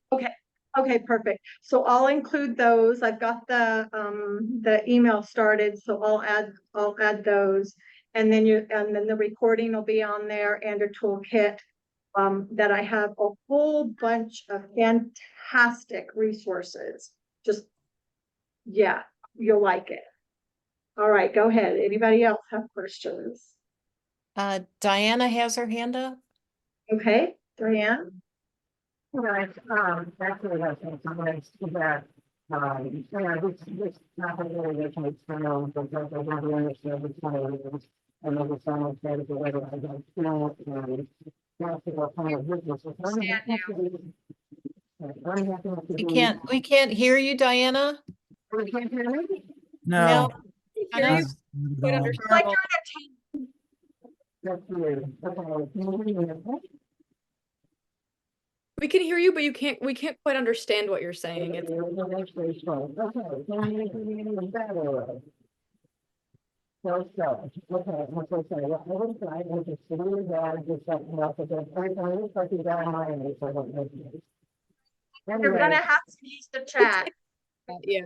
Okay, perfect. So I'll include those. I've got the email started, so I'll add those. And then the recording will be on there and a toolkit that I have a whole bunch of fantastic resources. Just, yeah, you'll like it. All right, go ahead. Anybody else have questions? Diana has her hand up. Okay, Diane? Right, actually, I think I'm gonna see that, this not really makes any sense, but I don't understand the time, and then the someone said the way that I don't feel, and that's the kind of business. We can't hear you, Diana. No. Hear you? not Quite at all. understand. Like Terrible. That's weird, okay, can you hear me? We can hear you, but we can't quite understand what you're saying. It's That's very slow. Okay, can you hear me even better? So, okay, what's I say? What I was trying was just really bad, just like, because every time I look like you got my name, so I don't know. You're gonna have to use the chat. yeah.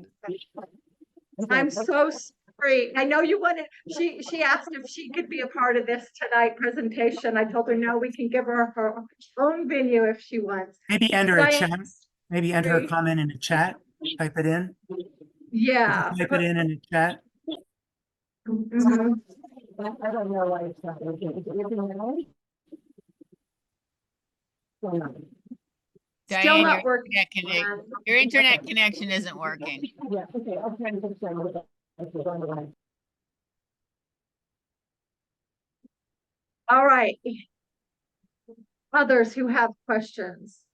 I'm so sorry. I know you wanted, she asked if she could be a part of this tonight presentation. I told her, no, we can give her her own venue if she wants. Maybe enter a Diane, chat. Maybe enter a sorry. comment in the chat. Type it in. Yeah. Type it in the chat. Mhm. I don't know why it's not working. Is it working now? Still not. Still Diane, not working. your internet connection isn't working. Yeah, okay, I'll try to fix that. Okay, on the line. All right. Others who have questions?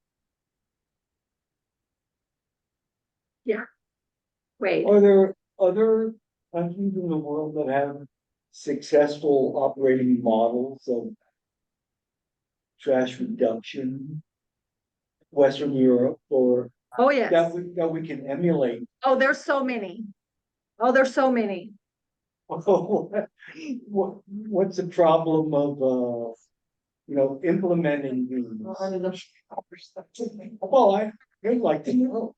Yeah. Wait. Are there other countries in the world that have successful operating models of trash reduction? Western Europe, or Oh, yes. that we can emulate? Oh, there's so many. Oh, there's so many. What's the problem of implementing these? Well, I'd like to know.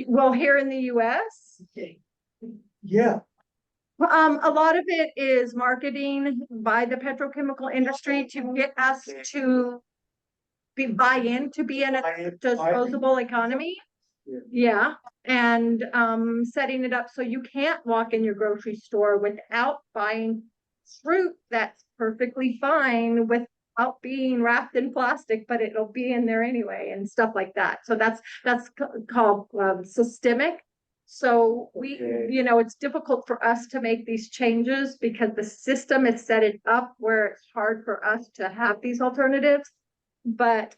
Well, here in the US, Yeah, a lot of it is marketing by the petrochemical industry to get us to buy in to be in a disposable economy. Yeah, and setting it up so you can't walk in your grocery store without buying fruit that's perfectly fine without being wrapped in plastic, but it'll be in there anyway and stuff like that. So that's called systemic. So Okay. it's difficult for us to make these changes because the system is set it up where it's hard for us to have these alternatives. But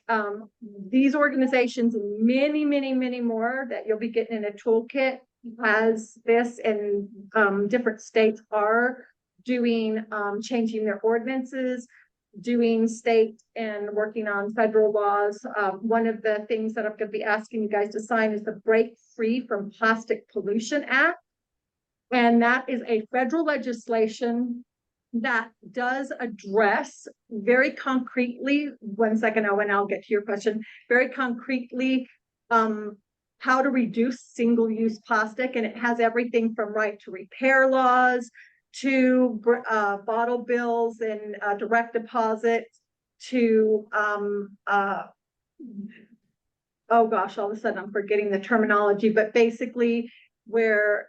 these organizations and many, many, many more that you'll be getting in a toolkit has this, and different states are doing changing their ordinances, doing state and working on federal laws. One of the things that I'm going to be asking you guys to sign is the Break Free from Plastic Pollution Act. And that is a federal legislation that does address very concretely, one second, Owen, I'll get to your question, very concretely, how to reduce single-use plastic. And it has everything from right to repair laws to bottle bills and direct deposits to, oh gosh, all of a sudden I'm forgetting the terminology, but basically where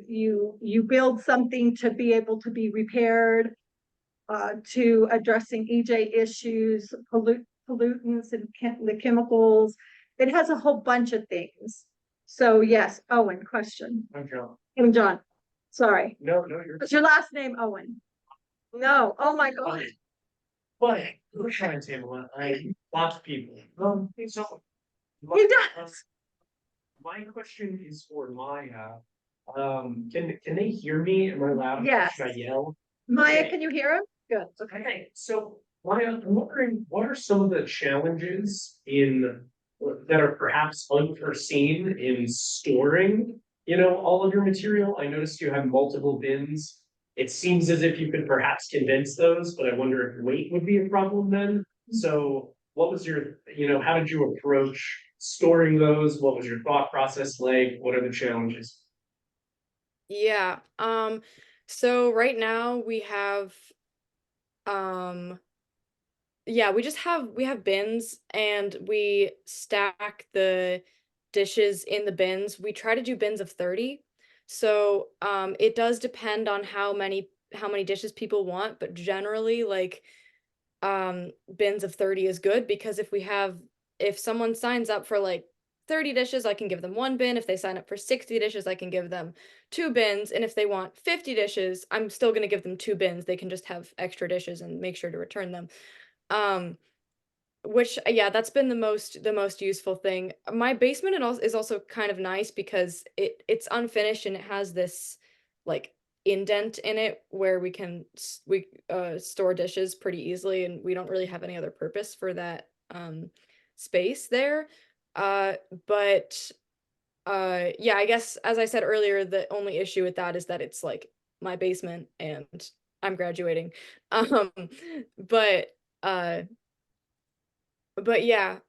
you build something to be able to be repaired, to addressing EJ issues, pollutants and the chemicals. It has a whole bunch of things. So yes, Owen, question. I'm John. And John. Sorry. No, you're. What's your last name, Owen? No, oh my God. But we're trying to table it. Lots of people. So. He does. My question is for Maya. Can they hear me? Am I loud? Yes. Should I yell? Maya, Okay. can you hear him? Good, okay. Okay, so Maya, I'm wondering, what are some of the challenges that are perhaps unforeseen in storing, all of your material? I noticed you have multiple bins. It seems as if you could perhaps condense those, but I wonder if weight would be a problem then. So what was how did you approach storing those? What was your thought process like? What are the challenges? Yeah. So right now we have yeah, we have bins and we stack the dishes in the bins. We try to do bins of 30. So it does depend on how many dishes people want, but generally like bins of 30 is good because if someone signs up for like 30 dishes, I can give them one bin. If they sign up for 60 dishes, I can give them 2 bins. And if they want 50 dishes, I'm still going to give them 2 bins. They can just have extra dishes and make sure to return them. Which yeah, that's been the most useful thing. My basement is also kind of nice because it's unfinished and it has this like indent in it where we can store dishes pretty easily, and we don't really have any other purpose for that space there. But yeah, I guess as I said earlier, the only issue with that is that it's like my basement and I'm graduating. But but yeah,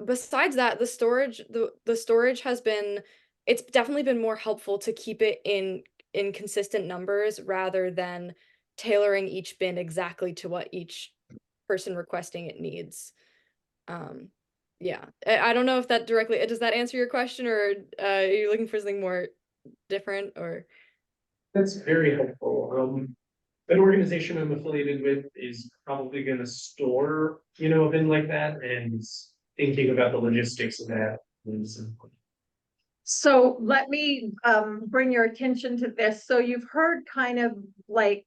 besides that, the storage has been, it's definitely been more helpful to keep it in consistent numbers rather than tailoring each bin exactly to what each person requesting it needs. Yeah, I don't know if that directly, does that answer your question, or are you looking for something more different, or? That's very helpful. An organization I'm affiliated with is probably going to store, a bin like that, and thinking about the logistics of that is So let me bring your attention to this. So you've heard kind of like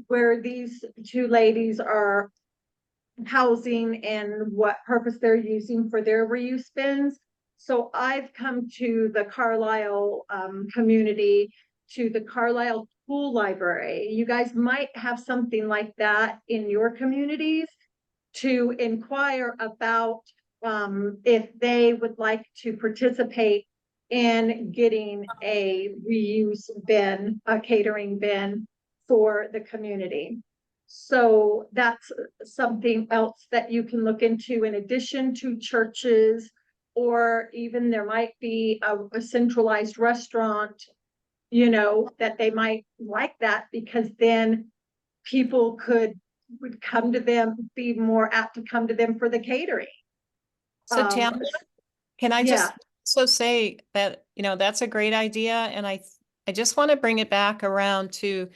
where these two ladies are housing and what purpose they're using for their reuse bins. So I've come to the Carlisle community, to the Carlisle School Library. You guys might have something like that in your communities to inquire about if they would like to participate in getting a reuse bin, a catering bin for the community. So that's something else that you can look into in addition to churches, or even there might be a centralized restaurant, that they might like that, because then people would come to them, be more apt to come to them for the catering. So Tam, can I yeah. just so say that, that's a great idea. And I just want to bring it back around to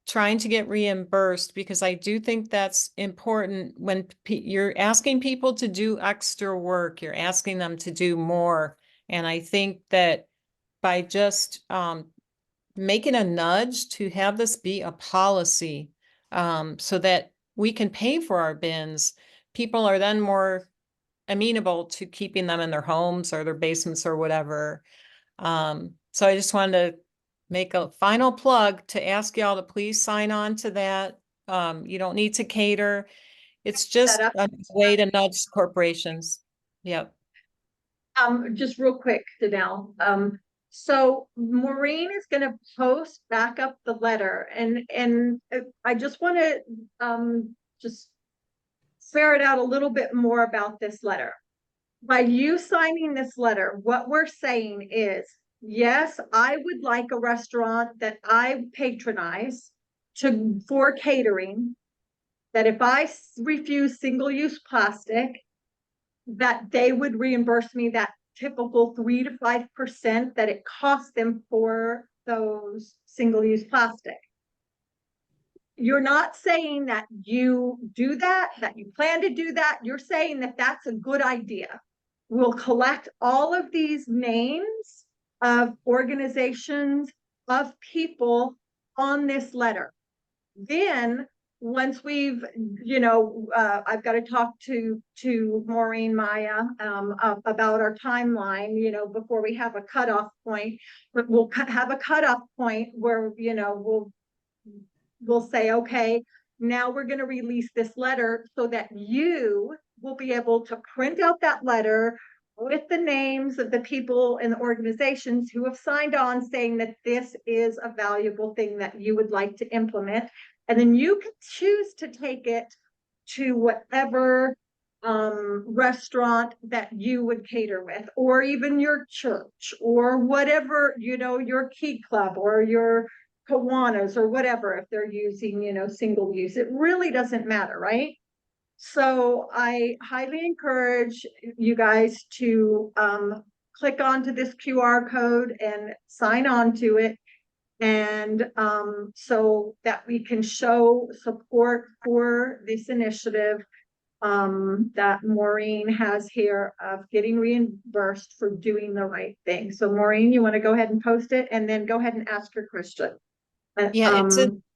trying to get reimbursed, because I do think that's important. When you're asking people to do extra work, you're asking them to do more. And I think that by just making a nudge to have this be a policy, so that we can pay for our bins, people are then more amenable to keeping them in their homes or their basements or whatever. So I just wanted to make a final plug to ask y'all to please sign on to that. You don't need to cater. It's just a way to nudge corporations. Yep. Just real quick, Danelle. So Maureen is going to post back up the letter, and I just want to just ferret out a little bit more about this letter. By you signing this letter, what we're saying is, yes, I would like a restaurant that I patronize for catering, that if I refuse single-use plastic, that they would reimburse me that typical 3 to 5% that it costs them for those single-use plastic. You're not saying that you do that you plan to do that. You're saying that that's a good idea. We'll collect all of these names of organizations of people on this letter. Then, once we've, I've got to talk to Maureen, Maya, about our timeline, before we have a cutoff point. But we'll have a cutoff point where, we'll say, okay, now we're going to release this letter so that you will be able to print out that letter with the names of the people and the organizations who have signed on, saying that this is a valuable thing that you would like to implement. And then you can choose to take it to whatever restaurant that you would cater with, or even your church, or whatever, your key club, or your Kiwanis, or whatever, if they're using, single use. It really doesn't matter, right? So I highly encourage you guys to click onto this QR code and sign on to it. And so that we can show support for this initiative that Maureen has here of getting reimbursed for doing the right thing. So Maureen, you want to go ahead and post it, and then go ahead and ask your question. Yeah,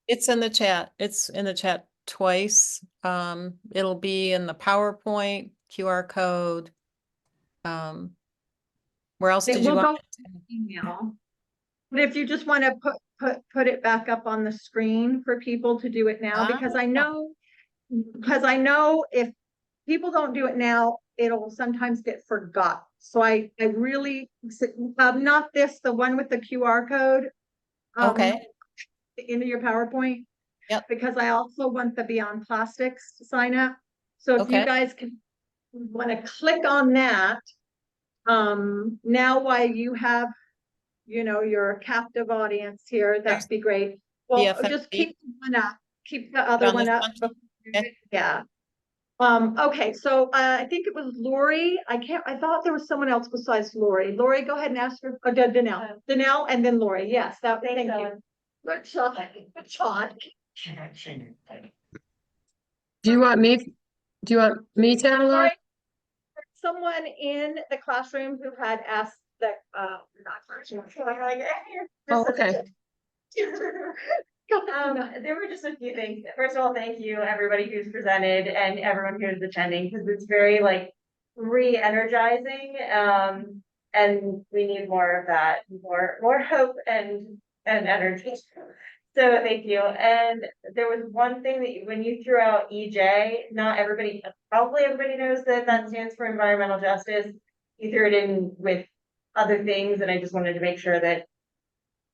it's in the chat. It's in the chat twice. It'll be in the PowerPoint, QR code. Where else did you want? Email. But if you just want to put it back up on the screen for people to do it now, because I know if people don't do it now, it'll sometimes get forgotten. So I really, not this, the one with the QR code. Okay. Into your PowerPoint. Yep. Because I also want the Beyond Plastics to sign up. So if you guys want to click on that, now while you have, your captive audience here, that'd be great. Well, just keep one up, keep the other one up. Yeah. Okay, so I think it was Lori. I thought there was someone else besides Lori. Lori, go ahead and ask her. Danelle, and then Lori. Yes, thank you. Good shot. Good shot. Do you want me to analyze? Someone in the classroom who had asked that, Oh, okay. There were just a few things. First of all, thank you everybody who's presented and everyone who's attending, because it's very re-energizing. And we need more of that, more hope and energy. So thank you. And there was one thing that when you threw out EJ, probably everybody knows that stands for environmental justice. You threw it in with other things, and I just wanted to make sure that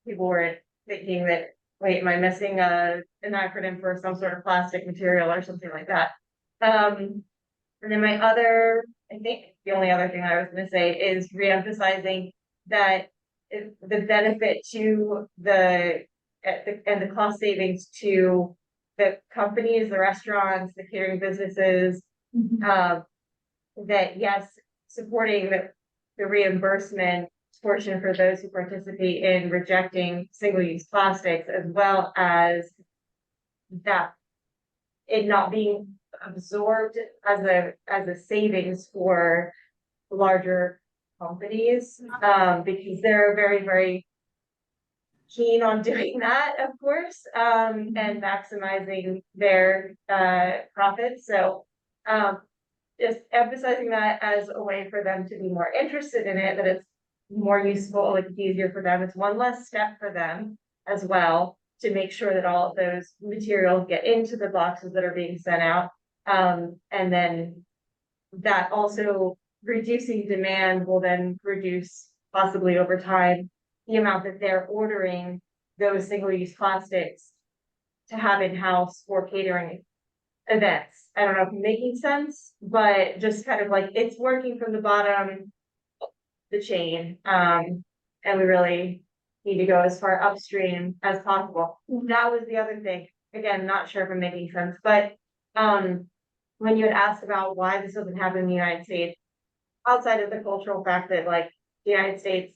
people weren't thinking that, wait, am I missing an acronym for some sort of plastic material or something like that? And then I think the only other thing I was going to say is reemphasizing that the benefit to the cost savings to the companies, the restaurants, the catering businesses, that yes, supporting the reimbursement portion for those who participate in rejecting single-use plastics, as well as that it not being absorbed as a savings for larger companies, because they're very, very keen on doing that, of course, and maximizing their profits. So just emphasizing that as a way for them to be more interested in it, that it's more useful, like it's easier for them. It's one less step for them as well to make sure that all of those materials get into the boxes that are being sent out. And then that also reducing demand will then reduce possibly over time the amount that they're ordering those single-use plastics to have in-house for catering events. I don't know if I'm making sense, but just kind of like it's working from the bottom of the chain. And we really need to go as far upstream as possible. That was the other thing. Again, not sure if I'm making sense, but when you had asked about why this doesn't happen in the United States, outside of the cultural fact that like the United States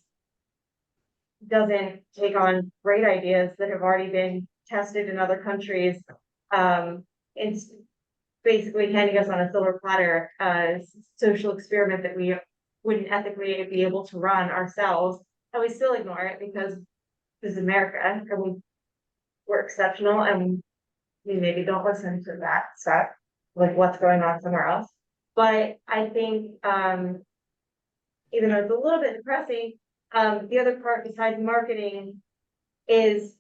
doesn't take on great ideas that have already been tested in other countries, it's basically handing us on a silver platter a social experiment that we wouldn't ethically be able to run ourselves, and we still ignore it because this is America, and we're exceptional, and we maybe don't listen to that stuff, like what's going on somewhere else. But I think, even though it's a little bit depressing, the other part besides marketing is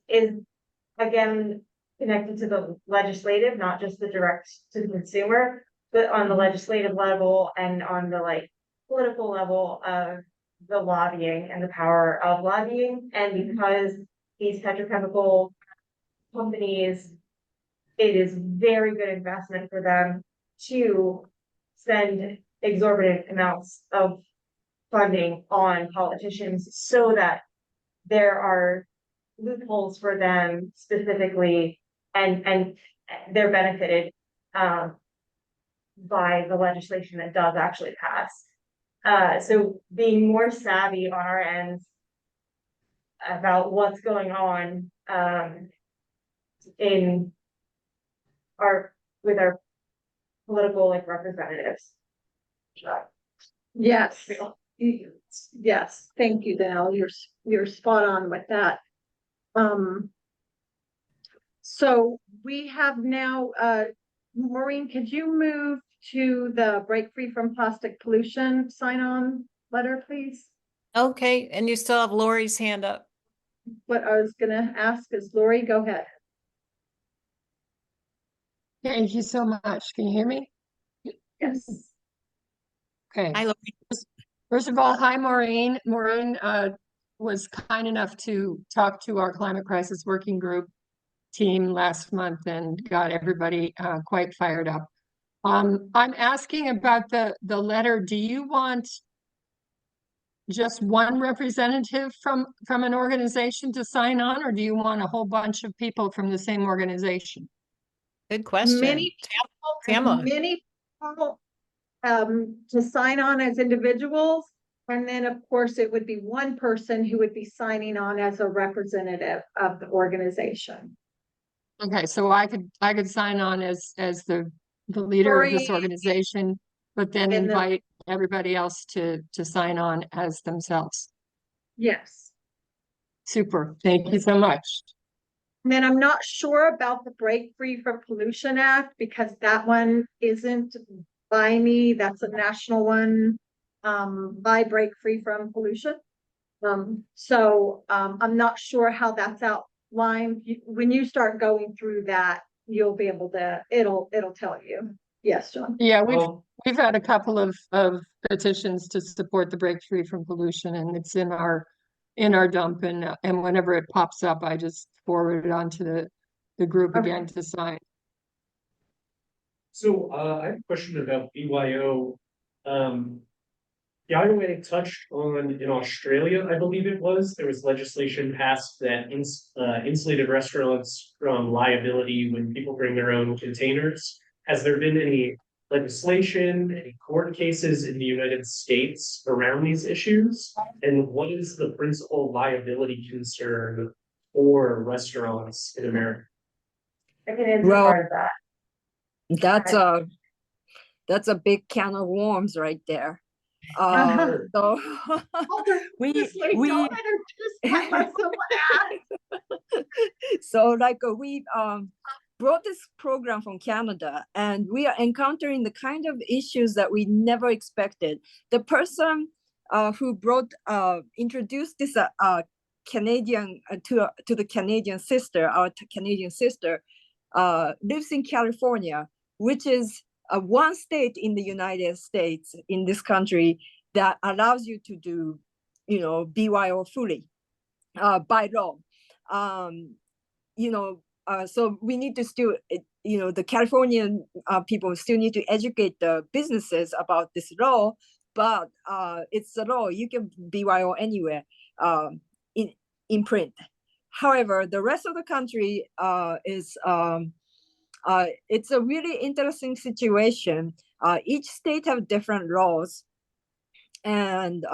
again connected to the legislative, not just the direct to the consumer, but on the legislative level and on the like political level of the lobbying and the power of lobbying. And because these petrochemical companies, it is very good investment for them to spend exorbitant amounts of funding on politicians so that there are loopholes for them specifically, and they're benefited by the legislation that does actually pass. So being more savvy on our ends about what's going on in with our political like representatives. Yes. Yes, thank you, Dale. You're spot on with that. So we have now, Maureen, could you move to the Break Free from Plastic Pollution sign-on letter, please? Okay, and you still have Lori's hand up. What I was gonna ask is, Lori, go ahead. Thank you so much. Can you hear me? Yes. Okay. Hi, Lori. First of all, hi, Maureen. Maureen was kind enough to talk to our climate crisis working group team last month and got everybody quite fired up. I'm asking about the letter. Do you want just one representative from an organization to sign on, or do you want a whole bunch of people from the same organization? Good question. Many Tamla. people to sign on as individuals, and then of course it would be one person who would be signing on as a representative of the organization. Okay, so I could sign on as the leader of this Lori, organization, but then and invite everybody else to sign on as themselves. yes. Super. Thank you so much. And then I'm not sure about the Break Free from Pollution Act, because that one isn't by me. That's a national one, by Break Free from Pollution. So I'm not sure how that's outlined. When you start going through that, you'll be able to, it'll tell you. Yes, John. Yeah, we've had a couple of petitions to support the Break Free from Pollution, and it's in our dump, and whenever it pops up, I just forward it on to the group again to sign. So I have a question about BYO. The IOA touched on, in Australia, I believe it was, there was legislation passed that insulated restaurants from liability when people bring their own containers. Has there been any legislation, any court cases in the United States around these issues? And what is the principal liability concern for restaurants in America? I can answer Well, part of that. That's a big can of worms right there. So we don't introduce myself. so like we brought this program from Canada, and we are encountering the kind of issues that we never expected. The person who introduced this Canadian to the Canadian sister, our Canadian sister, lives in California, which is one state in the United States, in this country, that allows you to do, BYO fully by law. So we need to still, the Californian people still need to educate the businesses about this law, but it's a law. You can BYO anywhere in print. However, the rest of the country is it's a really interesting situation. Each state have different laws, and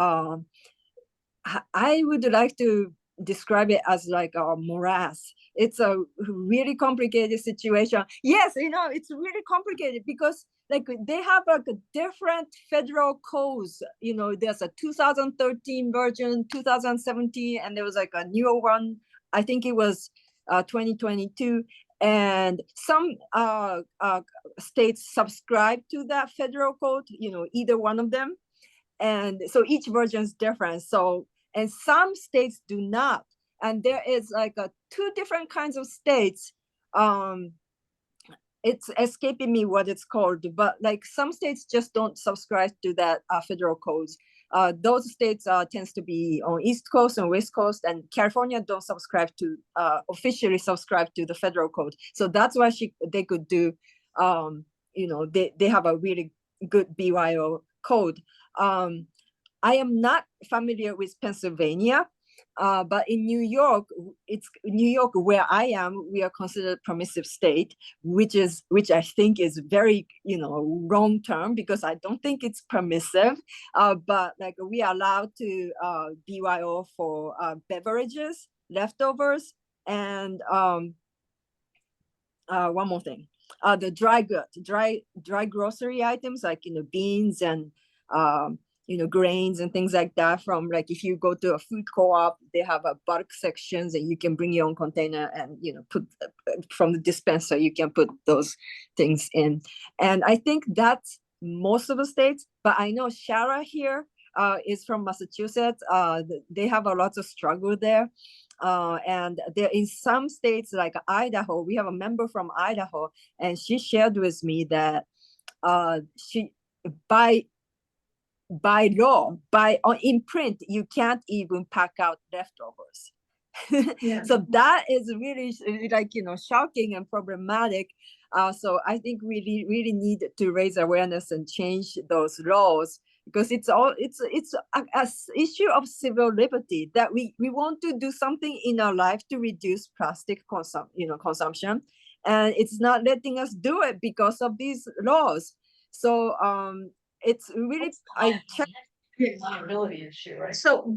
I would like to describe it as like a morass. It's a really complicated situation. Yes, it's really complicated because like they have like a different federal codes. There's a 2013 version, 2017, and there was like a newer one I think it was 2022, and some states subscribe to that federal code, either one of them. And so each version is different. So, and some states do not. And there is like two different kinds of states. It's escaping me what it's called, but like some states just don't subscribe to that federal codes. Those states tends to be on East Coast and West Coast, and California don't subscribe to officially subscribe to the federal code. So that's why they could do, they have a really good BYO code. I am not familiar with Pennsylvania, but in New York, where I am, we are considered permissive state, which I think is very, wrong term, because I don't think it's permissive. But like we are allowed to BYO for beverages, leftovers, and one more thing, the dry goods, dry grocery items like beans and grains and things like that. From like if you go to a food co-op, they have a bulk sections and you can bring your own container and put from the dispenser, you can put those things in. And I think that's most of the states, but I know Shara here is from Massachusetts. They have a lot of struggle there. And there in some states like Idaho, we have a member from Idaho, and she shared with me that she by law, in print, you can't even pack out leftovers. Yeah. So that is really like, shocking and problematic. So I think we really need to raise awareness and change those laws, because it's a issue of civil liberty that we want to do something in our life to reduce plastic consumption, and it's not letting us do it because of these laws. So it's really liability issue, right? So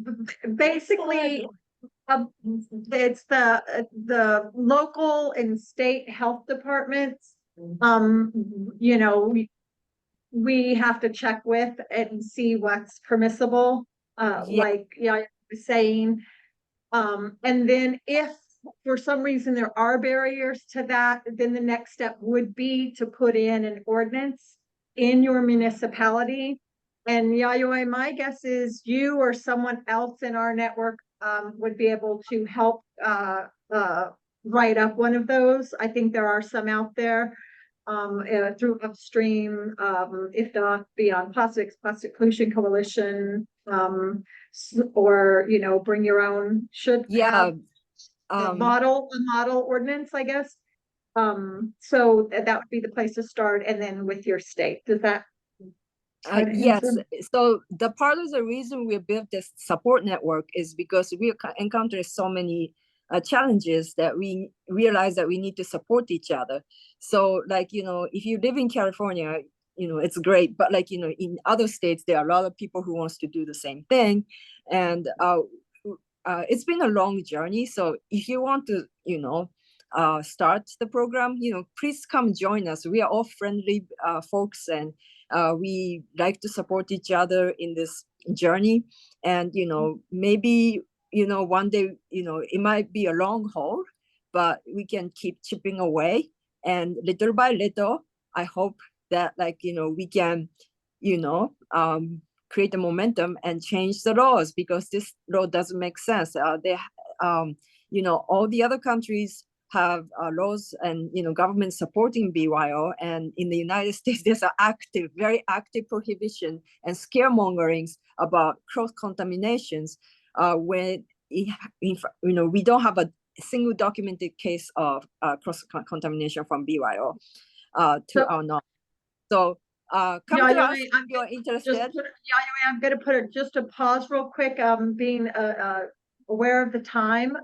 basically, it's the local and state health departments. We have to check with and see what's permissible. Like I was saying, and then if for some reason there are barriers to that, then the next step would be to put in an ordinance in your municipality. And Yayoi, my guess is you or someone else in our network would be able to help write up one of those. I think there are some out there through Upstream, if not Beyond Plastics, Plastic Pollution Coalition, or bring your own, should have a model ordinance, I guess. So that would be the place to start, and then with your state. Does that? Yes. So the part of the reason we built this support network is because we encounter so many challenges that we realize that we need to support each other. So like, if you live in California, it's great, but like, in other states, there are a lot of people who wants to do the same thing. And it's been a long journey. So if you want to, start the program, please come join us. We are all friendly folks, and we like to support each other in this journey. And, maybe, one day, it might be a long haul, but we can keep chipping away. And little by little, I hope that we can, create a momentum and change the laws, because this law doesn't make sense. All the other countries have laws and government supporting BYO, and in the United States there's an very active prohibition and scaremongerings about cross contaminations when we don't have a single documented case of cross contamination from BYO to our knowledge. So come to us if you're interested. I'm going to put just a pause real quick. Being aware of the time.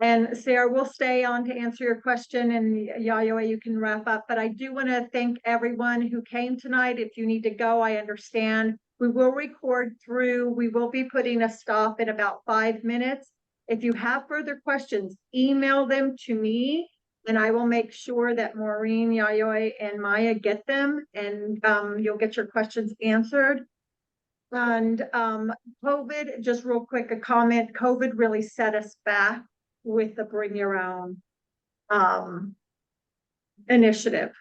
And Sarah, we'll stay on to answer your question, and Yayoi, you can wrap up. But I do want to thank everyone who came tonight. If you need to go, I understand. We will record through. We will be putting a stop in about 5 minutes. If you have further questions, email them to me, and I will make sure that Maureen, Yayoi, and Maya get them, and you'll get your questions answered. And COVID, just real quick, a comment, COVID really set us back with the bring your own initiative.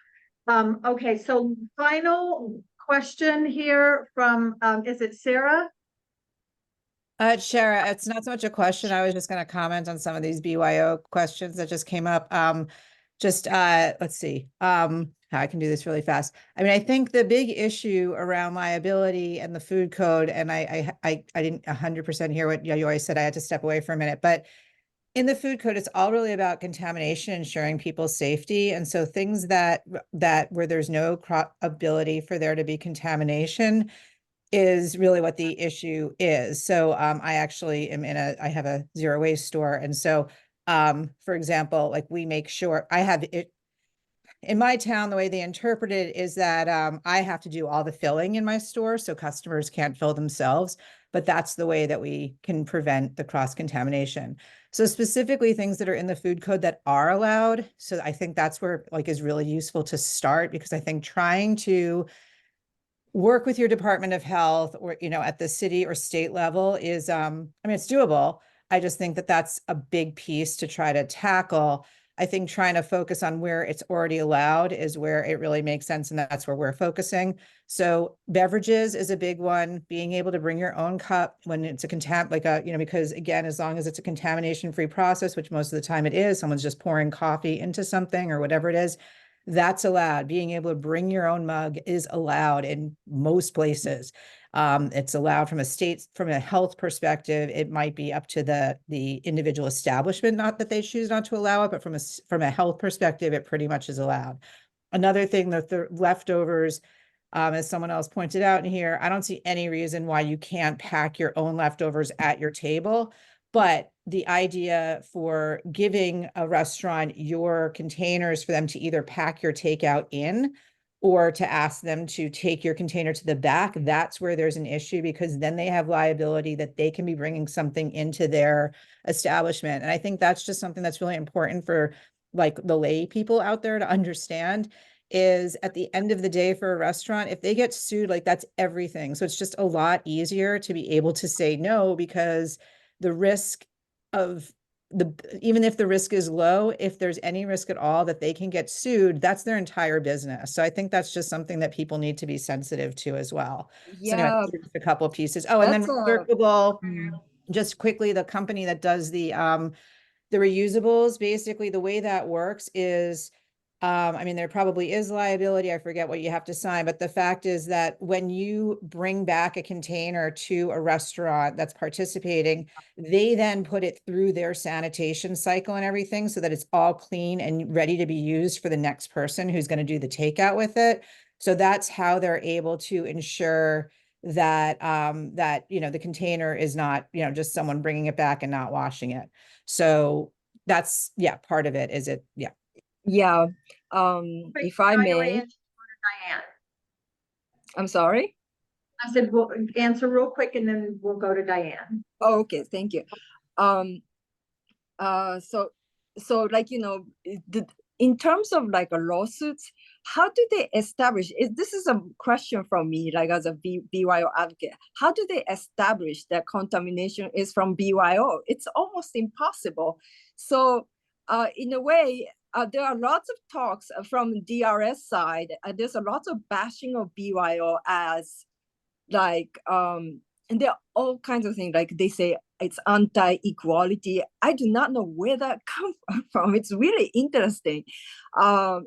Okay, so final question here from, is it Sarah? Shara, it's not so much a question. I was just going to comment on some of these BYO questions that just came up. Let's see, how I can do this really fast. I mean, I think the big issue around liability and the food code, and I didn't 100% hear what you always said. I had to step away for a minute, but in the food code, it's all really about contamination, ensuring people's safety. And so things that where there's no ability for there to be contamination is really what the issue is. So I actually am I have a zero waste store. And so for example, like we make sure I have it in my town, the way they interpret it is that I have to do all the filling in my store so customers can't fill themselves, but that's the way that we can prevent the cross-contamination. So specifically things that are in the food code that are allowed. So I think that's where like is really useful to start, because I think trying to work with your Department of Health or, you know, at the city or state level is, I mean, it's doable. I just think that that's a big piece to try to tackle. I think trying to focus on where it's already allowed is where it really makes sense. And that's where we're focusing. So beverages is a big one, being able to bring your own cup when it's a because again, as long as it's a contamination-free process, which most of the time it is, someone's just pouring coffee into something or whatever it is, that's allowed. Being able to bring your own mug is allowed in most places. It's allowed from a health perspective. It might be up to the individual establishment, not that they choose not to allow it, but from a health perspective, it pretty much is allowed. Another thing that the leftovers, as someone else pointed out in here, I don't see any reason why you can't pack your own leftovers at your table. But the idea for giving a restaurant your containers for them to either pack your takeout in or to ask them to take your container to the back, that's where there's an issue, because then they have liability that they can be bringing something into their establishment. And I think that's just something that's really important for like the lay people out there to understand, is at the end of the day for a restaurant, if they get sued, like that's everything. So it's just a lot easier to be able to say no, because the risk of even if the risk is low, if there's any risk at all that they can get sued, that's their entire business. So I think that's just something that people need to be sensitive to as well. So anyway, Yeah, just a couple of pieces. Oh, and then that's recyclable, just quickly, the company that does the reusables, basically the way that works is, I mean, there probably is liability. I forget what you have to sign, but the fact is that when you bring back a container to a restaurant that's participating, they then put it through their sanitation cycle and everything so that it's all clean and ready to be used for the next person who's going to do the takeout with it. So that's how they're able to ensure that, the container is not, just someone bringing it back and not washing it. So that's, part of it. Is it? Yeah. Yeah. If I may, Diane. I'm sorry. I said, we'll answer real quick and then we'll go to Diane. Oh, okay, thank you. So like, in terms of like a lawsuits, how do they establish, this is a question from me, like as a BYO advocate, how do they establish that contamination is from BYO? It's almost impossible. So in a way, there are lots of talks from DRS side. There's a lot of bashing of BYO as like, and there are all kinds of things, like they say it's anti-equality. I do not know where that comes from. It's really interesting. What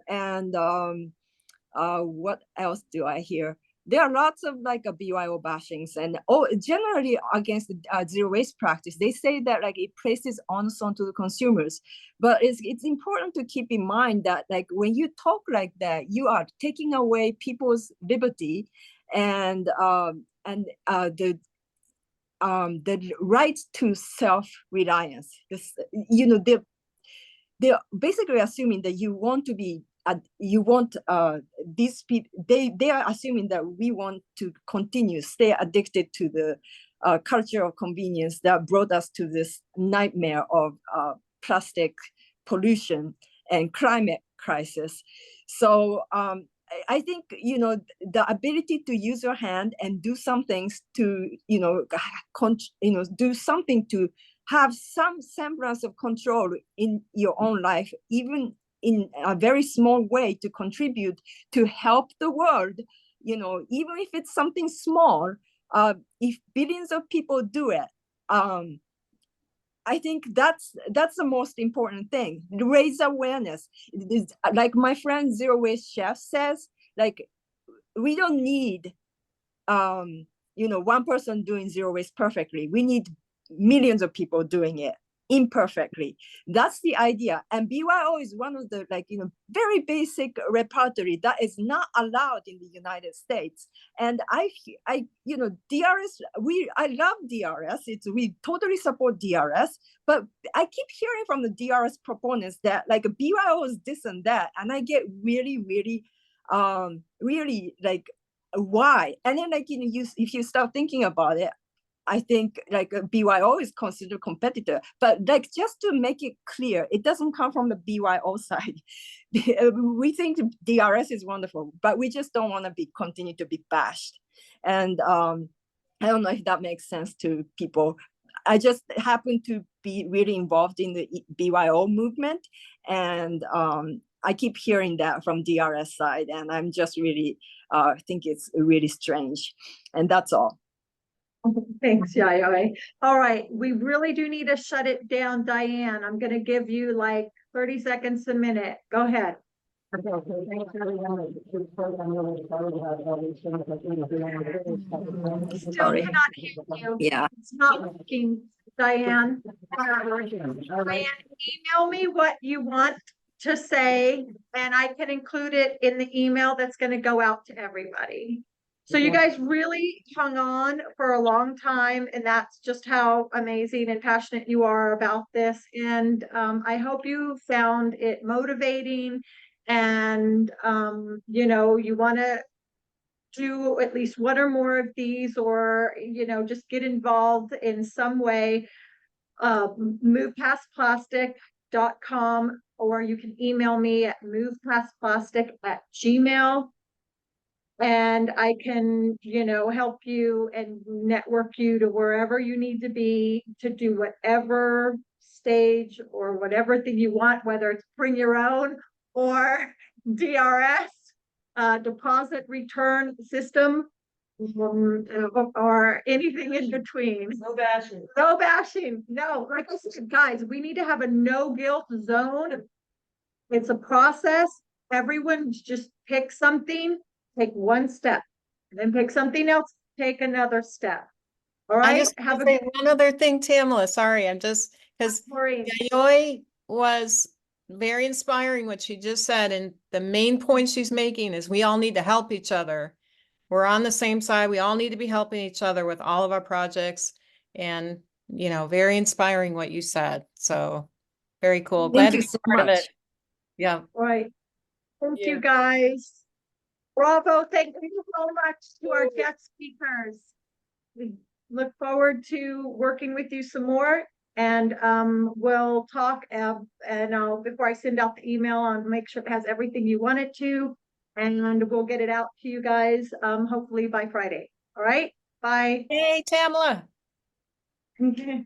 else do I hear? There are lots of like a BYO bashings, and generally against zero waste practice. They say that like it places onus onto the consumers, but it's important to keep in mind that like when you talk like that, you are taking away people's liberty and the right to self-reliance. They're basically assuming that you want to be these people, they are assuming that we want to stay addicted to the culture of convenience that brought us to this nightmare of plastic pollution and climate crisis. So I think, the ability to use your hand and do some things to, do something to have some semblance of control in your own life, even in a very small way, to contribute to help the world, you know, even if it's something small, if billions of people do it, I think that's the most important thing. Raise awareness. Like my friend Zero Waste Chef says, like, we don't need you know, one person doing zero waste perfectly. We need millions of people doing it imperfectly. That's the idea. And BYO is one of the, like, you know, very basic repertory that is not allowed in the United States. And I you know, DRS, I love DRS. We totally support DRS, but I keep hearing from the DRS proponents that like BYO is this and that, and I get really, really, really like, why? And then, like, you know, if you start thinking about it, I think like BYO is considered a competitor, but like, just to make it clear, it doesn't come from the BYO side. We think DRS is wonderful, but we just don't want to continue to be bashed. And I don't know if that makes sense to people. I just happen to be really involved in the BYO movement, and I keep hearing that from DRS side, and I'm just really think it's really strange. And that's all. Thanks, Yayoi. All right, we really do need to shut it down, Diane. I'm gonna give you like 30 seconds a minute. Go ahead. Okay, so thanks everyone. This program really started about all these things that we do. Still Sorry. cannot hear you. Yeah. It's not working, Diane. Diane, email me what you want to say, and I can include it in the email that's gonna go out to everybody. So you guys really hung on for a long time, and that's just how amazing and passionate you are about this. And I hope you found it motivating, and you know, you want to do at least one or more of these, or you know, just get involved in some way. movepastplastic.com, or you can email me at movepastplastic@gmail.com. And I can, you know, help you and network you to wherever you need to be to do whatever stage or whatever thing you want, whether it's bring your own or DRS, deposit return system, or anything in between. No bashing. No bashing. No, like I said, guys, we need to have a no guilt zone. It's a process. Everyone just pick something. Take one step, then pick something else, take another step. All right. I just have to say one other thing, Tamala. Sorry, I'm just because Yayoi was very inspiring what she just said, and the main point she's making is we all need to help each other. We're on the same side. We all need to be helping each other with all of our projects, and you know, very inspiring what you said. So very cool. Glad Thank to you be so part of much. it. Yeah. All right. Thank Yeah. you, guys. Bravo. Thank you so much to our guest speakers. We look forward to working with you some more, and we'll talk and before I send out the email, I'll make sure it has everything you want it to, and we'll get it out to you guys hopefully by Friday. All right, bye. Hey, Tamala. Okay.